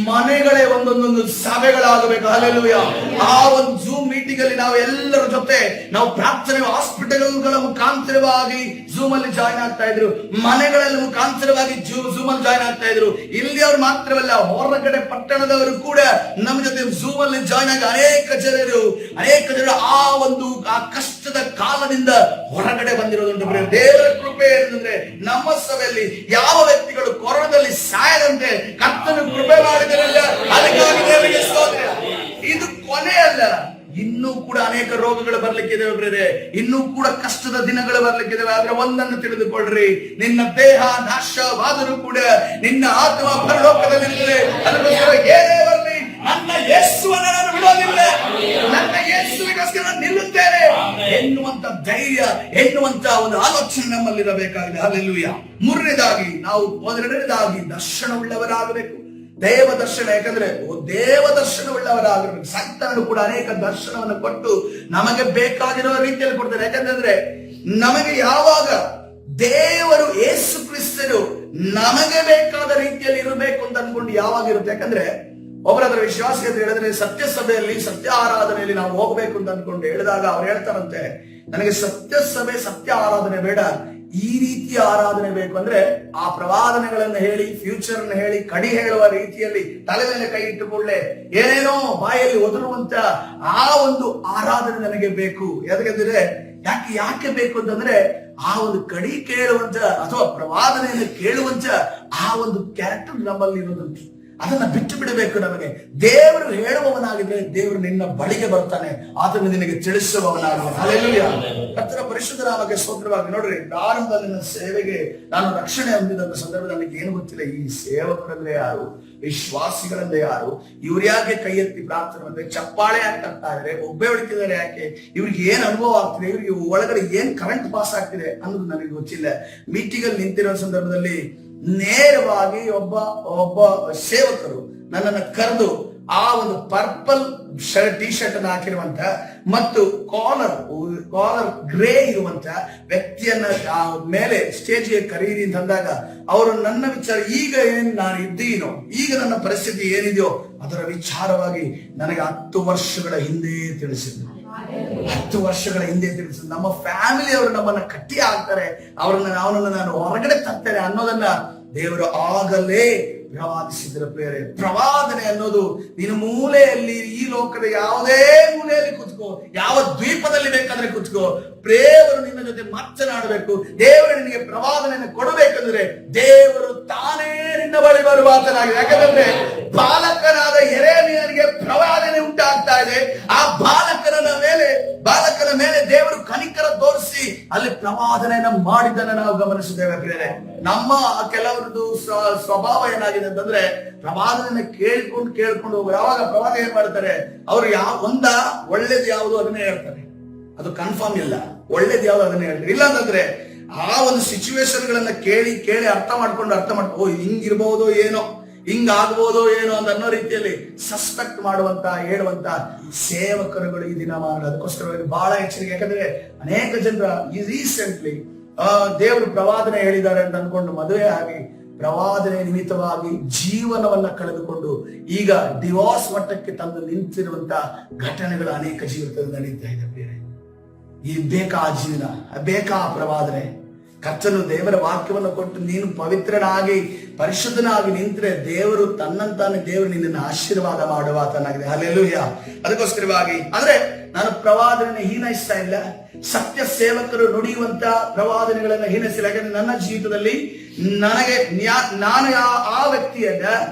ಮನೆಗಳೇ ಒಂದೊಂದೊಂದು ಸಭೆಗಳಾಗಬೇಕು. ಹಲ್ಲೆಲೂಯಾ. ಆ ಒಂದು ಜೂಮ್ ಮೀಟಿಂಗ್ ಅಲ್ಲಿ ನಾವು ಎಲ್ಲರ ಜೊತೆ ನಾವು ಪ್ರಾರ್ಥನೆ ಹಾಸ್ಪಿಟಲ್ಗಳ ಮುಖಾಂತರವಾಗಿ ಝೂಮ್ ಅಲ್ಲಿ ಜಾಯ್ನ್ ಆಗ್ತಾ ಇದ್ರು, ಮನೆಗಳಲ್ಲಿ ಮುಖಾಂತರವಾಗಿ ಝೂಮ್ ಅಲ್ಲಿ ಜಾಯ್ನ್ ಆಗ್ತಾ ಇದ್ರು. ಇಲ್ಲಿಯವರು ಮಾತ್ರವಲ್ಲ, ಹೊರಗಡೆ ಪಟ್ಟಣದವರು ಕೂಡ ನಮ್ಮ ಜೊತೆ ಝೂಮ್ ಅಲ್ಲಿ ಜಾಯ್ನ್ ಆಗಿ ಅನೇಕ ಜನರು ಆ ಕಷ್ಟದ ಕಾಲದಿಂದ ಹೊರಗಡೆ ಬಂದಿರೋದುಂಟು. ದೇವರ ಕೃಪೆ ಏನಂದ್ರೆ ನಮ್ಮ ಸಭೆಯಲ್ಲಿ ಯಾವ ವ್ಯಕ್ತಿಗಳು ಕೊರೋನಾದಲ್ಲಿ ಸಾಯದಂತೆ ಕರ್ತನ ಕೃಪೆ ಮಾಡಿದರಲ್ಲ, ಅದಕ್ಕಾಗಿ ದೇವರಿಗೆ ಸ್ತೋತ್ರ. ಇದು ಕೊನೆಯಲ್ಲ, ಇನ್ನೂ ಕೂಡ ಅನೇಕ ರೋಗಗಳು ಬರ್ಲಿಕ್ಕಿದೆ, ಇನ್ನೂ ಕೂಡ ಕಷ್ಟದ ದಿನಗಳು ಬರ್ಲಿಕ್ಕಿದೆ. ಆದ್ರೆ ಒಂದನ್ನು ತಿಳಿದುಕೊಳ್ಳ್ರಿ, ನಿನ್ನ ದೇಹ ನಾಶವಾದರೂ ಕೂಡ ನಿನ್ನ ಆತ್ಮ ಪರಲೋಕದಲ್ಲಿರ್ತದೆ. ಅದಕ್ಕೋಸ್ಕರ ಏನೇ ಬರಲಿ, ನನ್ನ ಯೇಸುವನ್ನು ನಾನು ಬಿಡೋದಿಲ್ಲ, ನನ್ನ ಯೇಸುವಿಗೋಸ್ಕರ ನಿಲ್ಲುತ್ತೇನೆ ಎನ್ನುವಂತ ಧೈರ್ಯ, ಎನ್ನುವಂತ ಒಂದು ಆಲೋಚನೆ ನಮ್ಮಲ್ಲಿರಬೇಕಾಗಿದೆ. ಹಲ್ಲೆಲೂಯಾ. ಮೂರನೇದಾಗಿ ನಾವು ದರ್ಶನವುಳ್ಳವರಾಗಬೇಕು. ದೇವ ದರ್ಶನ, ಯಾಕಂದ್ರೆ ದೇವ ದರ್ಶನವುಳ್ಳವರಾಗಬೇಕು. ಸಂತನನ್ನು ಕೂಡ ಅನೇಕ ದರ್ಶನವನ್ನು ಕೊಟ್ಟು ನಮಗೆ ಬೇಕಾಗಿರೋ ರೀತಿಯಲ್ಲಿ ಕೊಡ್ತಾರೆ. ಯಾಕಂದ್ರೆ ನಮಗೆ ಯಾವಾಗ ದೇವರು ಯೇಸು ಕ್ರಿಸ್ತರು ನಮಗೆ ಬೇಕಾದ ರೀತಿಯಲ್ಲಿ ಇರಬೇಕು ಅಂತ ಅನ್ಕೊಂಡು ಯಾವಾಗ ಇರುತ್ತೆ. ಯಾಕಂದ್ರೆ ಒಬ್ಬರಾದ್ರ ವಿಶ್ವಾಸ ಅಂತ ಹೇಳಿದ್ರೆ, ಸತ್ಯ ಸಭೆಯಲ್ಲಿ ಸತ್ಯ ಆರಾಧನೆಯಲ್ಲಿ ನಾವು ಹೋಗ್ಬೇಕು ಅಂತ ಅನ್ಕೊಂಡು ಹೇಳಿದಾಗ ಅವ್ರು ಹೇಳ್ತಾರಂತೆ, ನನಗೆ ಸತ್ಯ ಸಭೆ ಸತ್ಯ ಆರಾಧನೆ ಬೇಡ, ಈ ರೀತಿಯ ಆರಾಧನೆ ಬೇಕು. ಅಂದ್ರೆ ಆ ಪ್ರವಾದನೆಗಳನ್ನು ಹೇಳಿ, ಫ್ಯೂಚರ್ ಹೇಳಿ, ಕಡಿ ಹೇಳುವ ರೀತಿಯಲ್ಲಿ ತಲೆ ಮೇಲೆ ಕೈ ಇಟ್ಟುಕೊಳ್ಳೆ ಏನೇನೋ ಬಾಯಲ್ಲಿ ಒದರುವಂತ ಆ ಒಂದು ಆರಾಧನೆ ನನಗೆ ಬೇಕು. ಯಾಕಂದ್ರೆ ಯಾಕೆ ಬೇಕು ಅಂತಂದ್ರೆ, ಆ ಒಂದು ಕಡಿ ಕೇಳುವಂತ ಅಥವಾ ಪ್ರವಾದನೆಯನ್ನು ಕೇಳುವಂತ ಆ ಒಂದು ಕ್ಯಾರೆಕ್ಟರ್ ನಮ್ಮಲ್ಲಿ ಇರೋದಂತ, ಅದನ್ನ ಬಿಟ್ಟು ಬಿಡಬೇಕು. ನಮಗೆ ದೇವರು ಹೇಳುವವನಾಗಿದ್ರೆ ದೇವರು ನಿನ್ನ ಬಳಿಗೆ ಬರ್ತಾನೆ, ಆತನು ನಿನಗೆ ತಿಳಿಸುವವನಾಗಿದ್ದಾನೆ. ಹಲ್ಲೆಲೂಯಾ. ಕರ್ತನ ಪರಿಶುದ್ಧ ನಾಮಕ್ಕೆ ಸ್ತೋತ್ರವಾಗಿ. ನೋಡ್ರಿ, ಪ್ರಾರಂಭದಲ್ಲಿ ನನ್ನ ಸೇವೆಗೆ ನಾನು ರಕ್ಷಣೆ ಹೊಂದಿದಂತ ಸಂದರ್ಭದಲ್ಲಿ ನನಗೆ ಏನು ಗೊತ್ತಿಲ್ಲ, ಈ ಸೇವಕರಂದ್ರೆ ಯಾರು, ವಿಶ್ವಾಸಿಗಳಂದ್ರೆ ಯಾರು, ಇವ್ರು ಯಾಕೆ ಕೈ ಎತ್ತಿ ಪ್ರಾರ್ಥನೆ ಅಂದ್ರೆ ಚಪ್ಪಾಳೆ ಯಾಕೆ ಆಗ್ತಾ ಇದ್ದಾರೆ, ಒಬ್ಬೆ ಹೊಡಿತಿದ್ದಾರೆ ಯಾಕೆ, ಇವ್ರಿಗೆ ಏನ್ ಅನುಭವ ಆಗ್ತಿದೆ, ಇವ್ರಿಗೆ ಒಳಗಡೆ ಏನ್ ಕರೆಂಟ್ ಪಾಸ್ ಆಗ್ತಿದೆ ಅನ್ನೋದು ನನಗೆ ಗೊತ್ತಿಲ್ಲ. ಮೀಟಿಂಗ್ ಅಲ್ಲಿ ನಿಂತಿರೋ ಸಂದರ್ಭದಲ್ಲಿ ನೇರವಾಗಿ ಒಬ್ಬ ಸೇವಕರು ನನ್ನನ್ನು ಕರೆದು ಆ ಒಂದು ಪರ್ಪಲ್ ಟಿ ಶರ್ಟ್ ಅನ್ನು ಹಾಕಿರುವಂತ ಮತ್ತು ಕಾಲರ್ ಗ್ರೇ ಇರುವಂತ ವ್ಯಕ್ತಿಯನ್ನ ಮೇಲೆ ಸ್ಟೇಜ್ಗೆ ಕರೀರಿ ಅಂತ ಅಂದಾಗ ಅವರು ನನ್ನ ವಿಚಾರ, ಈಗ ಏನ್ ನಾನು ಇದ್ದೀನೋ, ಈಗ ನನ್ನ ಪರಿಸ್ಥಿತಿ ಏನಿದೆಯೋ ಅದರ ವಿಚಾರವಾಗಿ ನನಗೆ 10 ವರ್ಷಗಳ ಹಿಂದೆ ತಿಳಿಸಿದ್ರು. 10 ವರ್ಷಗಳ ಹಿಂದೆ ತಿಳಿಸಿದ್ರು. ನಮ್ಮ ಫ್ಯಾಮಿಲಿ ಅವರು ನಮ್ಮನ್ನ ಕಟ್ಟಿ ಹಾಕ್ತಾರೆ, ಅವನನ್ನು ನಾನು ಹೊರಗಡೆ ತರ್ತೇನೆ ಅನ್ನೋದನ್ನ ದೇವರು ಆಗಲೇ ಪ್ರವಾದಿಸಿದ್ರ. ಪ್ರೇರೆ, ಪ್ರವಾದನೆ ಅನ್ನೋದು ನೀನು ಮೂಲೆಯಲ್ಲಿ, ಈ ಲೋಕದ ಯಾವುದೇ ಮೂಲೆಯಲ್ಲಿ ಕುತ್ಕೋ, ಯಾವ ದ್ವೀಪದಲ್ಲಿ ಬೇಕಾದ್ರೆ ಕುತ್ಕೋ, ದೇವರು ನಿನ್ನ ಜೊತೆ ಮಾತನಾಡಬೇಕು. ದೇವರು ನಿನಗೆ ಪ್ರವಾದನೆಯನ್ನು ಕೊಡಬೇಕಂದ್ರೆ ದೇವರು ತಾನೇ ನಿನ್ನ ಬಳಿ ಬರುವಾತನಾಗಿದೆ. ಯಾಕಂದ್ರೆ ಬಾಲಕನಾದ ಯೆರೆಮೀಯನಿಗೆ ಪ್ರವಾದನೆ ಉಂಟಾಗ್ತಾ ಇದೆ. ಆ ಬಾಲಕನ ಮೇಲೆ ದೇವರು ಕನಿಕರ ತೋರಿಸಿ ಅಲ್ಲಿ ಪ್ರವಾದನೆಯನ್ನ ಮಾಡಿದ್ದನ್ನ ನಾವು ಗಮನಿಸಿದ್ದೇವೆ. ಪ್ರೇರೆ, ನಮ್ಮ ಕೆಲವರದ್ದು ಸ್ವಭಾವ ಏನಾಗಿದೆ ಅಂತಂದ್ರೆ, ಪ್ರವಾದನೆಯನ್ನ ಕೇಳ್ಕೊಂಡು ಯಾವಾಗ ಪ್ರವಾದನೆ ಏನ್ ಮಾಡ್ತಾರೆ, ಅವರು ಒಳ್ಳೇದು ಯಾವುದು ಅದನ್ನೇ ಹೇಳ್ತಾರೆ. ಅದು ಕನ್ಫರ್ಮ್ ಇಲ್ಲ, ಒಳ್ಳೇದು ಯಾವುದು ಅದನ್ನೇ ಹೇಳ್ತಾರೆ. ಇಲ್ಲ ಅಂತಂದ್ರೆ ಆ ಒಂದು ಸಿಚುವೇಶನ್ ಗಳನ್ನ ಕೇಳಿ ಅರ್ಥ ಮಾಡ್ಕೊಂಡು ಹಿಂಗಿರ್ಬಹುದೋ ಏನೋ, ಹಿಂಗಾಗ್ಬೋದೋ ಏನೋ ಅಂತ ಅನ್ನೋ ರೀತಿಯಲ್ಲಿ ಸಸ್ಪೆಕ್ಟ್ ಹೇಳುವಂತ ಸೇವಕರುಗಳು ಈ ದಿನ ಮಾಡಿ. ಅದಕ್ಕೋಸ್ಕರ ಬಹಳ ಎಚ್ಚರಿಕೆ. ಯಾಕಂದ್ರೆ ಅನೇಕ ಜನರ ರೀಸೆಂಟ್ಲಿ ದೇವರು ಪ್ರವಾದನೆ ಹೇಳಿದ್ದಾರೆ ಅಂತ ಅನ್ಕೊಂಡು ಮದುವೆ ಆಗಿ ಪ್ರವಾದನೆ ನಿಮಿತ್ತವಾಗಿ ಜೀವನವನ್ನ ಕಳೆದುಕೊಂಡು ಈಗ ಡಿವೋರ್ಸ್ ಮಟ್ಟಕ್ಕೆ ತಂದು ನಿಂತಿರುವಂತ ಘಟನೆಗಳು ಅನೇಕ ಜೀವಿತದಲ್ಲಿ ನಡೀತಾ ಇದೆ. ಈ ಬೇಕಾ ಜೀವನ, ಬೇಕಾ ಪ್ರವಾದನೆ. ಕರ್ತನು ದೇವರ ವಾಕ್ಯವನ್ನು ಕೊಟ್ಟು ನೀನು ಪವಿತ್ರನಾಗಿ ಪರಿಶುದ್ಧನಾಗಿ ನಿಂತರೆ ದೇವರು ತನ್ನಂತಾನೆ ದೇವರು ನಿನ್ನನ್ನು ಆಶೀರ್ವಾದ ಮಾಡುವಾತನಾಗಿದೆ. ಹಲ್ಲೆಲೂಯಾ. ಅದಕ್ಕೋಸ್ಕರವಾಗಿ ಅಂದ್ರೆ ನಾನು ಪ್ರವಾದನೆ ಹೀನೈಸ್ತಾ ಇಲ್ಲ, ಸತ್ಯ ಸೇವಕರು ನುಡಿಯುವಂತ ಪ್ರವಾದನೆಗಳನ್ನ ಹೀನೈಸಿಲ್ಲ. ಯಾಕಂದ್ರೆ ನನ್ನ ಜೀವಿತದಲ್ಲಿ ನಾನು ಆ ವ್ಯಕ್ತಿಯನ್ನ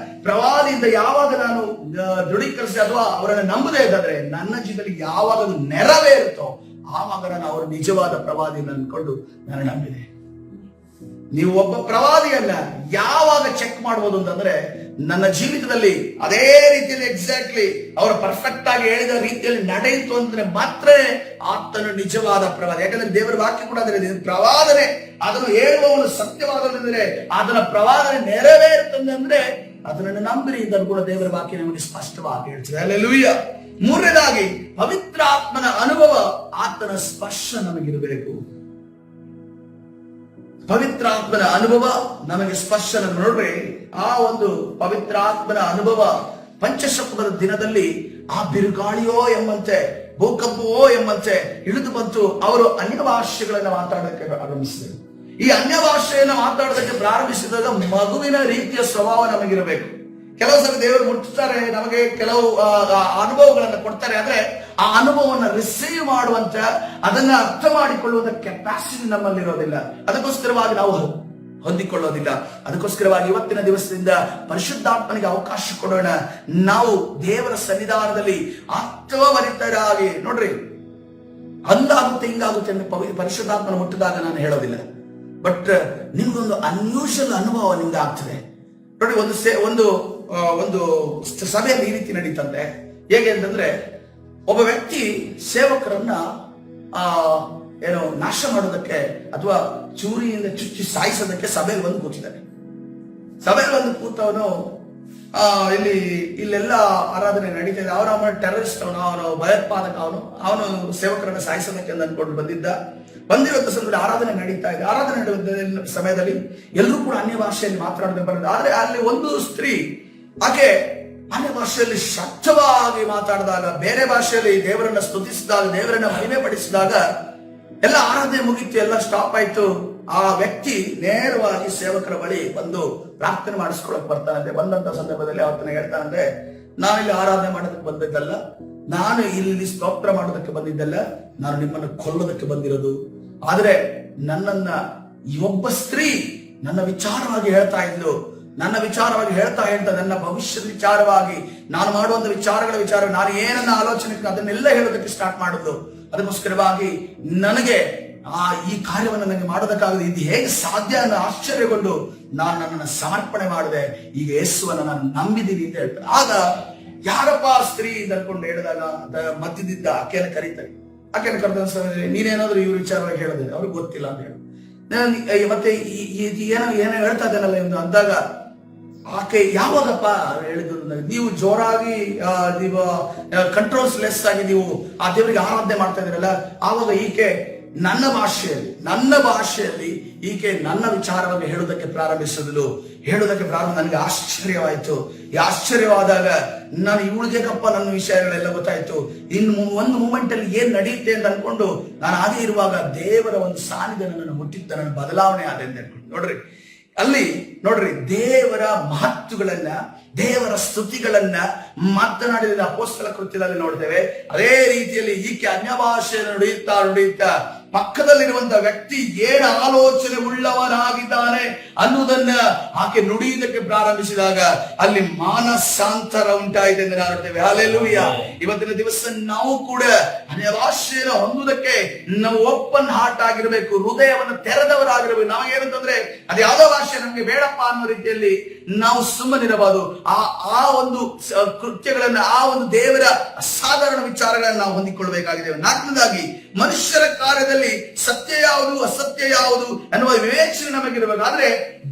ಪ್ರವಾದಿಯಿಂದ ಯಾವಾಗ ನಾನು ದೃಢೀಕರಿಸಿ ಅಥವಾ ಅವರನ್ನು ನಂಬದೇ ಇದ್ದಾದ್ರೆ ನನ್ನ ಜೀವಿತದಲ್ಲಿ ಯಾವಾಗ ಅದು ನೆರವೇರುತ್ತೋ ಆವಾಗ ನಾನು ಅವರು ನಿಜವಾದ ಪ್ರವಾದಿಯನ್ನು ಅನ್ಕೊಂಡು ನಾನು ನಂಬಿದೆ. ನೀವು ಒಬ್ಬ ಪ್ರವಾದಿಯನ್ನ ಯಾವಾಗ ಚೆಕ್ ಮಾಡಬಹುದು ಅಂತಂದ್ರೆ, ನನ್ನ ಜೀವಿತದಲ್ಲಿ ಅದೇ ರೀತಿಯಲ್ಲಿ ಎಕ್ಸಾಕ್ಟ್ಲಿ ಅವರು ಪರ್ಫೆಕ್ಟ್ ಆಗಿ ಹೇಳಿದ ರೀತಿಯಲ್ಲಿ ನಡೆಯಿತು ಅಂದ್ರೆ ಮಾತ್ರ ಆತನು ನಿಜವಾದ ಪ್ರವಾದಿ. ಯಾಕಂದ್ರೆ ದೇವರ ವಾಕ್ಯ ಕೂಡ ಅದೇ ಪ್ರವಾದನೆ ಅದನ್ನು ಹೇಳುವವನು ಸತ್ಯವಾದಂದ್ರೆ ಅದನ್ನ ಪ್ರವಾದನೆ ನೆರವೇರುತ್ತಂದ್ರೆ ಅದನ್ನು ನಂಬಿರಿ ಅಂತ ಕೂಡ ದೇವರ ವಾಕ್ಯ ನಮಗೆ ಸ್ಪಷ್ಟವಾಗಿ ಹೇಳ್ತದೆ. ಹಲ್ಲೆಲೂಯಾ. ಮೂರನೇದಾಗಿ ಪವಿತ್ರಾತ್ಮನ ಅನುಭವ, ಆತನ ಸ್ಪರ್ಶ ನಮಗಿರಬೇಕು. ಪವಿತ್ರಾತ್ಮನ ಅನುಭವ ನಮಗೆ ಸ್ಪರ್ಶ. ನೋಡ್ರಿ, ಆ ಒಂದು ಪವಿತ್ರಾತ್ಮನ ಅನುಭವ ಪಂಚಶಪ್ತದ ದಿನದಲ್ಲಿ ಆ ಬಿರುಗಾಳಿಯೋ ಎಂಬಂತೆ ಭೂಕಂಪವೋ ಎಂಬಂತೆ ಇಳಿದು ಬಂತು. ಅವರು ಅನ್ಯ ಭಾಷೆಗಳನ್ನ ಮಾತಾಡೋದಕ್ಕೆ ಆರಂಭಿಸಿದರು. ಈ ಅನ್ಯ ಭಾಷೆಯನ್ನ ಮಾತಾಡೋದಕ್ಕೆ ಪ್ರಾರಂಭಿಸಿದಾಗ ಮಗುವಿನ ರೀತಿಯ ಸ್ವಭಾವ ನಮಗಿರಬೇಕು. ಕೆಲವು ಸಲ ದೇವರು ಮುಟ್ತಾರೆ, ನಮಗೆ ಕೆಲವು ಅನುಭವಗಳನ್ನು ಕೊಡ್ತಾರೆ. ಆದ್ರೆ ಆ ಅನುಭವವನ್ನು ರಿಸೀವ್ ಮಾಡುವಂತ, ಅದನ್ನ ಅರ್ಥ ಮಾಡಿಕೊಳ್ಳುವಂತ ಕೆಪಾಸಿಟಿ ನಮ್ಮಲ್ಲಿರೋದಿಲ್ಲ. ಅದಕ್ಕೋಸ್ಕರವಾಗಿ ನಾವು ಹೊಂದಿಕೊಳ್ಳೋದಿಲ್ಲ. ಅದಕ್ಕೋಸ್ಕರವಾಗಿ ಇವತ್ತಿನ ದಿವಸದಿಂದ ಪರಿಶುದ್ಧಾತ್ಮನಿಗೆ ಅವಕಾಶ ಕೊಡೋಣ. ನಾವು ದೇವರ ಸನ್ನಿಧಾನದಲ್ಲಿ ಆತ್ಮಭರಿತರಾಗಿ, ನೋಡ್ರಿ, ಹಂಗಾಗುತ್ತೆ ಹಿಂಗಾಗುತ್ತೆ ಅಂತ ಪರಿಶುದ್ಧಾತ್ಮನ ಮುಟ್ಟಿದಾಗ ನಾನು ಹೇಳೋದಿಲ್ಲ. ಬಟ್ ನಿಮ್ಗೊಂದು ಅನ್ಯೂಷಲ್ ಅನುಭವ ನಿಮ್ಗೆ ಆಗ್ತದೆ. ನೋಡಿ, ಒಂದು ಸಭೆಯಲ್ಲಿ ಈ ರೀತಿ ನಡೀತಂತೆ. ಹೇಗೆ ಅಂತಂದ್ರೆ, ಒಬ್ಬ ವ್ಯಕ್ತಿ ಸೇವಕರನ್ನ ನಾಶ ಮಾಡೋದಕ್ಕೆ ಅಥವಾ ಚೂರಿಯಿಂದ ಚುಚ್ಚಿ ಸಾಯಿಸೋದಕ್ಕೆ ಸಭೆಯಲ್ಲಿ ಬಂದು ಕೂತಿದ್ದಾನೆ. ಸಭೆಯಲ್ಲಿ ಬಂದು ಕೂತವನು ಇಲ್ಲೆಲ್ಲ ಆರಾಧನೆ ನಡೀತಾ ಇದೆ, ಅವನ ಟೆರರಿಸ್ಟ್, ಅವನು ಭಯೋತ್ಪಾದಕ, ಅವನು ಸೇವಕರನ್ನ ಸಾಯಿಸೋದಕ್ಕೆ ಅಂದ್ಕೊಂಡು ಬಂದಿರುವಂತ ಸಮಯದಲ್ಲಿ ಆರಾಧನೆ ನಡೀತಾ ಇದೆ. ಆರಾಧನೆ ನಡೆಯುವ ಸಮಯದಲ್ಲಿ ಎಲ್ಲರೂ ಕೂಡ ಅನ್ಯ ಭಾಷೆಯಲ್ಲಿ ಮಾತನಾಡಬೇಕು ಬರೋದು. ಆದ್ರೆ ಅಲ್ಲಿ ಒಂದು ಸ್ತ್ರೀ, ಆಕೆ ಅನ್ಯ ಭಾಷೆಯಲ್ಲಿ ಶಕ್ತವಾಗಿ ಮಾತಾಡಿದಾಗ, ಬೇರೆ ಭಾಷೆಯಲ್ಲಿ ದೇವರನ್ನ ಸ್ತುತಿಸಿದಾಗ, ದೇವರನ್ನ ಮಹಿಮೆ ಪಡಿಸಿದಾಗ ಎಲ್ಲ ಆರಾಧನೆ ಮುಗಿತು, ಎಲ್ಲ ಸ್ಟಾಪ್ ಆಯ್ತು. ಆ ವ್ಯಕ್ತಿ ನೇರವಾಗಿ ಸೇವಕರ ಬಳಿ ಬಂದು ಪ್ರಾರ್ಥನೆ ಮಾಡಿಸ್ಕೊಳಕ್ ಬರ್ತಾನಂತೆ. ಬಂದಂತ ಸಂದರ್ಭದಲ್ಲಿ ಆತನ ಹೇಳ್ತಾನಂತೆ, ನಾನಿಲ್ಲಿ ಆರಾಧನೆ ಮಾಡೋದಕ್ಕೆ ಬಂದಿದ್ದಲ್ಲ, ನಾನು ಇಲ್ಲಿ ಸ್ತೋತ್ರ ಮಾಡೋದಕ್ಕೆ ಬಂದಿದ್ದಲ್ಲ, ನಾನು ನಿಮ್ಮನ್ನು ಕೊಲ್ಲೋದಕ್ಕೆ ಬಂದಿರೋದು. ಆದ್ರೆ ನನ್ನನ್ನ ಒಬ್ಬ ಸ್ತ್ರೀ ನನ್ನ ವಿಚಾರವಾಗಿ ಹೇಳ್ತಾ ಇದ್ಲು, ನನ್ನ ಭವಿಷ್ಯದ ವಿಚಾರವಾಗಿ, ನಾನು ಮಾಡುವಂತ ವಿಚಾರ ನಾನು ಏನನ್ನ ಆಲೋಚನೆ ಅದನ್ನೆಲ್ಲ ಹೇಳೋದಕ್ಕೆ ಸ್ಟಾರ್ಟ್ ಮಾಡಿದ್ಲು. ಅದಕ್ಕೋಸ್ಕರವಾಗಿ ನನಗೆ ಈ ಕಾರ್ಯವನ್ನು ನನಗೆ ಮಾಡೋದಕ್ಕಾಗದೆ, ಇದು ಹೇಗೆ ಸಾಧ್ಯ ಅನ್ನೋ ಆಶ್ಚರ್ಯಗೊಂಡು ನಾನು ನನ್ನನ್ನು ಸಮರ್ಪಣೆ ಮಾಡಿದೆ. ಈಗ ಯೇಸುವನ್ನ ನಾನು ನಂಬಿದ್ದೀನಿ ಅಂತ ಹೇಳ್ತಾರೆ. ಆಗ ಯಾರಪ್ಪ ಸ್ತ್ರೀ ಅನ್ಕೊಂಡು ಹೇಳಿದಾಗ ಮಧ್ಯದಿದ್ದ ಆಕೆಯನ್ನು ಕರೀತಾರೆ. ಆಕೆಯನ್ನು ಕರೆದ ನೀನೇನಾದ್ರೂ ಇವ್ರ ವಿಚಾರವಾಗಿ ಹೇಳೋದಿಲ್ಲ, ಅವ್ರಿಗೆ ಗೊತ್ತಿಲ್ಲ ಅಂತ ಹೇಳಿ ಮತ್ತೆ ಏನೋ ಹೇಳ್ತಾ ಇದ್ದಾನಲ್ಲ ಎಂದು ಅಂದಾಗ, ಆಕೆ ಯಾವಾಗಪ್ಪ ಹೇಳಿದ್ರು, ನೀವು ಜೋರಾಗಿ ನೀವು ಕಂಟ್ರೋಲ್ಸ್ ಲೆಸ್ ಆಗಿ ನೀವು ಆ ದೇವರಿಗೆ ಆರಾಧನೆ ಮಾಡ್ತಾ ಇದ್ದೀರಲ್ಲ, ಆವಾಗ ಈಕೆ ನನ್ನ ಭಾಷೆಯಲ್ಲಿ ಈಕೆ ನನ್ನ ವಿಚಾರವಾಗಿ ಹೇಳೋದಕ್ಕೆ ಪ್ರಾರಂಭಿಸಿದಳು. ನನಗೆ ಆಶ್ಚರ್ಯವಾಯಿತು. ಈ ಆಶ್ಚರ್ಯವಾದಾಗ ನಾನು ಇವಳಿಗೆಕಪ್ಪ ನನ್ನ ವಿಷಯಗಳೆಲ್ಲ ಗೊತ್ತಾಯ್ತು. ಇನ್ನು ಒಂದು ಮೂಮೆಂಟ್ ಅಲ್ಲಿ ಏನ್ ನಡೆಯುತ್ತೆ ಅಂತ ಅನ್ಕೊಂಡು ನಾನು ಹಾಗೆ ಇರುವಾಗ ದೇವರ ಒಂದು ಸಾನ್ನಿಧ್ಯ ನನ್ನನ್ನು ಮುಟ್ಟಿದ್ದ, ನನ್ನ ಬದಲಾವಣೆ ಆದ ಅಂತ ಹೇಳ್ಕೊಂಡು ನೋಡ್ರಿ ದೇವರ ಮಹತ್ವಗಳನ್ನ, ದೇವರ ಸ್ತುತಿಗಳನ್ನ ಮಾತನಾಡಿದ ಅಪೊಸ್ತಲ ಕೃತ್ಯದಲ್ಲಿ ನೋಡ್ತೇವೆ. ಅದೇ ರೀತಿಯಲ್ಲಿ ಈಕೆ ಅನ್ಯ ಭಾಷೆ ನುಡಿಯುತ್ತಾ ಪಕ್ಕದಲ್ಲಿರುವಂತಹ ವ್ಯಕ್ತಿ ಏನು ಆಲೋಚನೆ ಉಳ್ಳವನಾಗಿದ್ದಾನೆ ಅನ್ನುವುದನ್ನ ಆಕೆ ನುಡಿಯುವುದಕ್ಕೆ ಪ್ರಾರಂಭಿಸಿದಾಗ ಅಲ್ಲಿ ಮಾನಸಾಂತರ ಉಂಟಾಯಿತು ಎಂದು ನಾವು ನೋಡ್ತೇವೆ. ಹಲ್ಲೆಲೂಯಾ. ಇವತ್ತಿನ ದಿವಸ ನಾವು ಕೂಡ ಅನ್ಯ ಭಾಷೆಯನ್ನು ಹೊಂದುವುದಕ್ಕೆ ನಾವು ಓಪನ್ ಹಾರ್ಟ್ ಆಗಿರಬೇಕು, ಹೃದಯವನ್ನು ತೆರೆದವರಾಗಿರಬೇಕು. ನಾವೇನಂತಂದ್ರೆ ಅದು ಯಾವುದೋ ಭಾಷೆ ನಮ್ಗೆ ಬೇಡಪ್ಪ ಅನ್ನೋ ರೀತಿಯಲ್ಲಿ ನಾವು ಸುಮ್ಮನಿರಬಾರದು. ಆ ಒಂದು ಕೃತ್ಯಗಳನ್ನ, ಆ ಒಂದು ದೇವರ ಅಸಾಧಾರಣ ವಿಚಾರಗಳನ್ನ ನಾವು ಹೊಂದಿಕೊಳ್ಳಬೇಕಾಗಿದೆ. ನಾಲ್ಕನೇದಾಗಿ, ಮನುಷ್ಯರ ಕಾರ್ಯದಲ್ಲಿ ಸತ್ಯ ಯಾವುದು ಅಸತ್ಯ ಯಾವುದು ಅನ್ನುವ ವಿವೇಚನೆ ನಮಗಿರಬೇಕು. ಆದ್ರೆ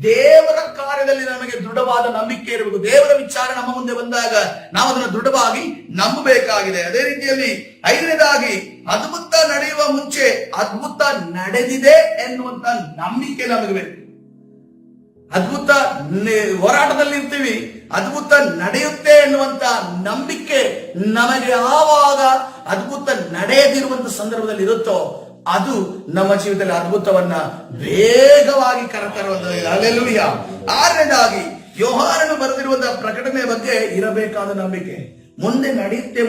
ದೇವರ ಕಾರ್ಯದಲ್ಲಿ ನಮಗೆ ದೃಢವಾದ ನಂಬಿಕೆ ಇರಬೇಕು. ದೇವರ ವಿಚಾರ ನಮ್ಮ ಮುಂದೆ ಬಂದಾಗ ನಾವು ಅದನ್ನು ದೃಢವಾಗಿ ನಂಬಬೇಕಾಗಿದೆ. ಅದೇ ರೀತಿಯಲ್ಲಿ ಐದನೇದಾಗಿ, ಅದ್ಭುತ ನಡೆಯುವ ಮುಂಚೆ ಅದ್ಭುತ ನಡೆದಿದೆ ಎನ್ನುವಂತ ನಂಬಿಕೆ ನಮಗೆ ಬೇಕು. ಅದ್ಭುತ ಹೋರಾಟದಲ್ಲಿ ಇರ್ತೀವಿ, ಅದ್ಭುತ ನಡೆಯುತ್ತೆ ಎನ್ನುವಂತ ನಂಬಿಕೆ ನಮಗೆ ಯಾವಾಗ ಅದ್ಭುತ ನಡೆಯದಿರುವಂತ ಸಂದರ್ಭದಲ್ಲಿ ಇರುತ್ತೋ ಅದು ನಮ್ಮ ಜೀವಿತದಲ್ಲಿ ಅದ್ಭುತವನ್ನ ವೇಗವಾಗಿ ಕರೆತರುವಂತದ್ದು. ಹಲ್ಲೆಲೂಯಾ. ಆರನೇದಾಗಿ, ಯೋಹಾನನು ಬರೆದಿರುವಂತಹ ಪ್ರಕಟಣೆಯ ಬಗ್ಗೆ ಇರಬೇಕಾದ ನಂಬಿಕೆ. ಮುಂದೆ ನಡೆಯುತ್ತೆ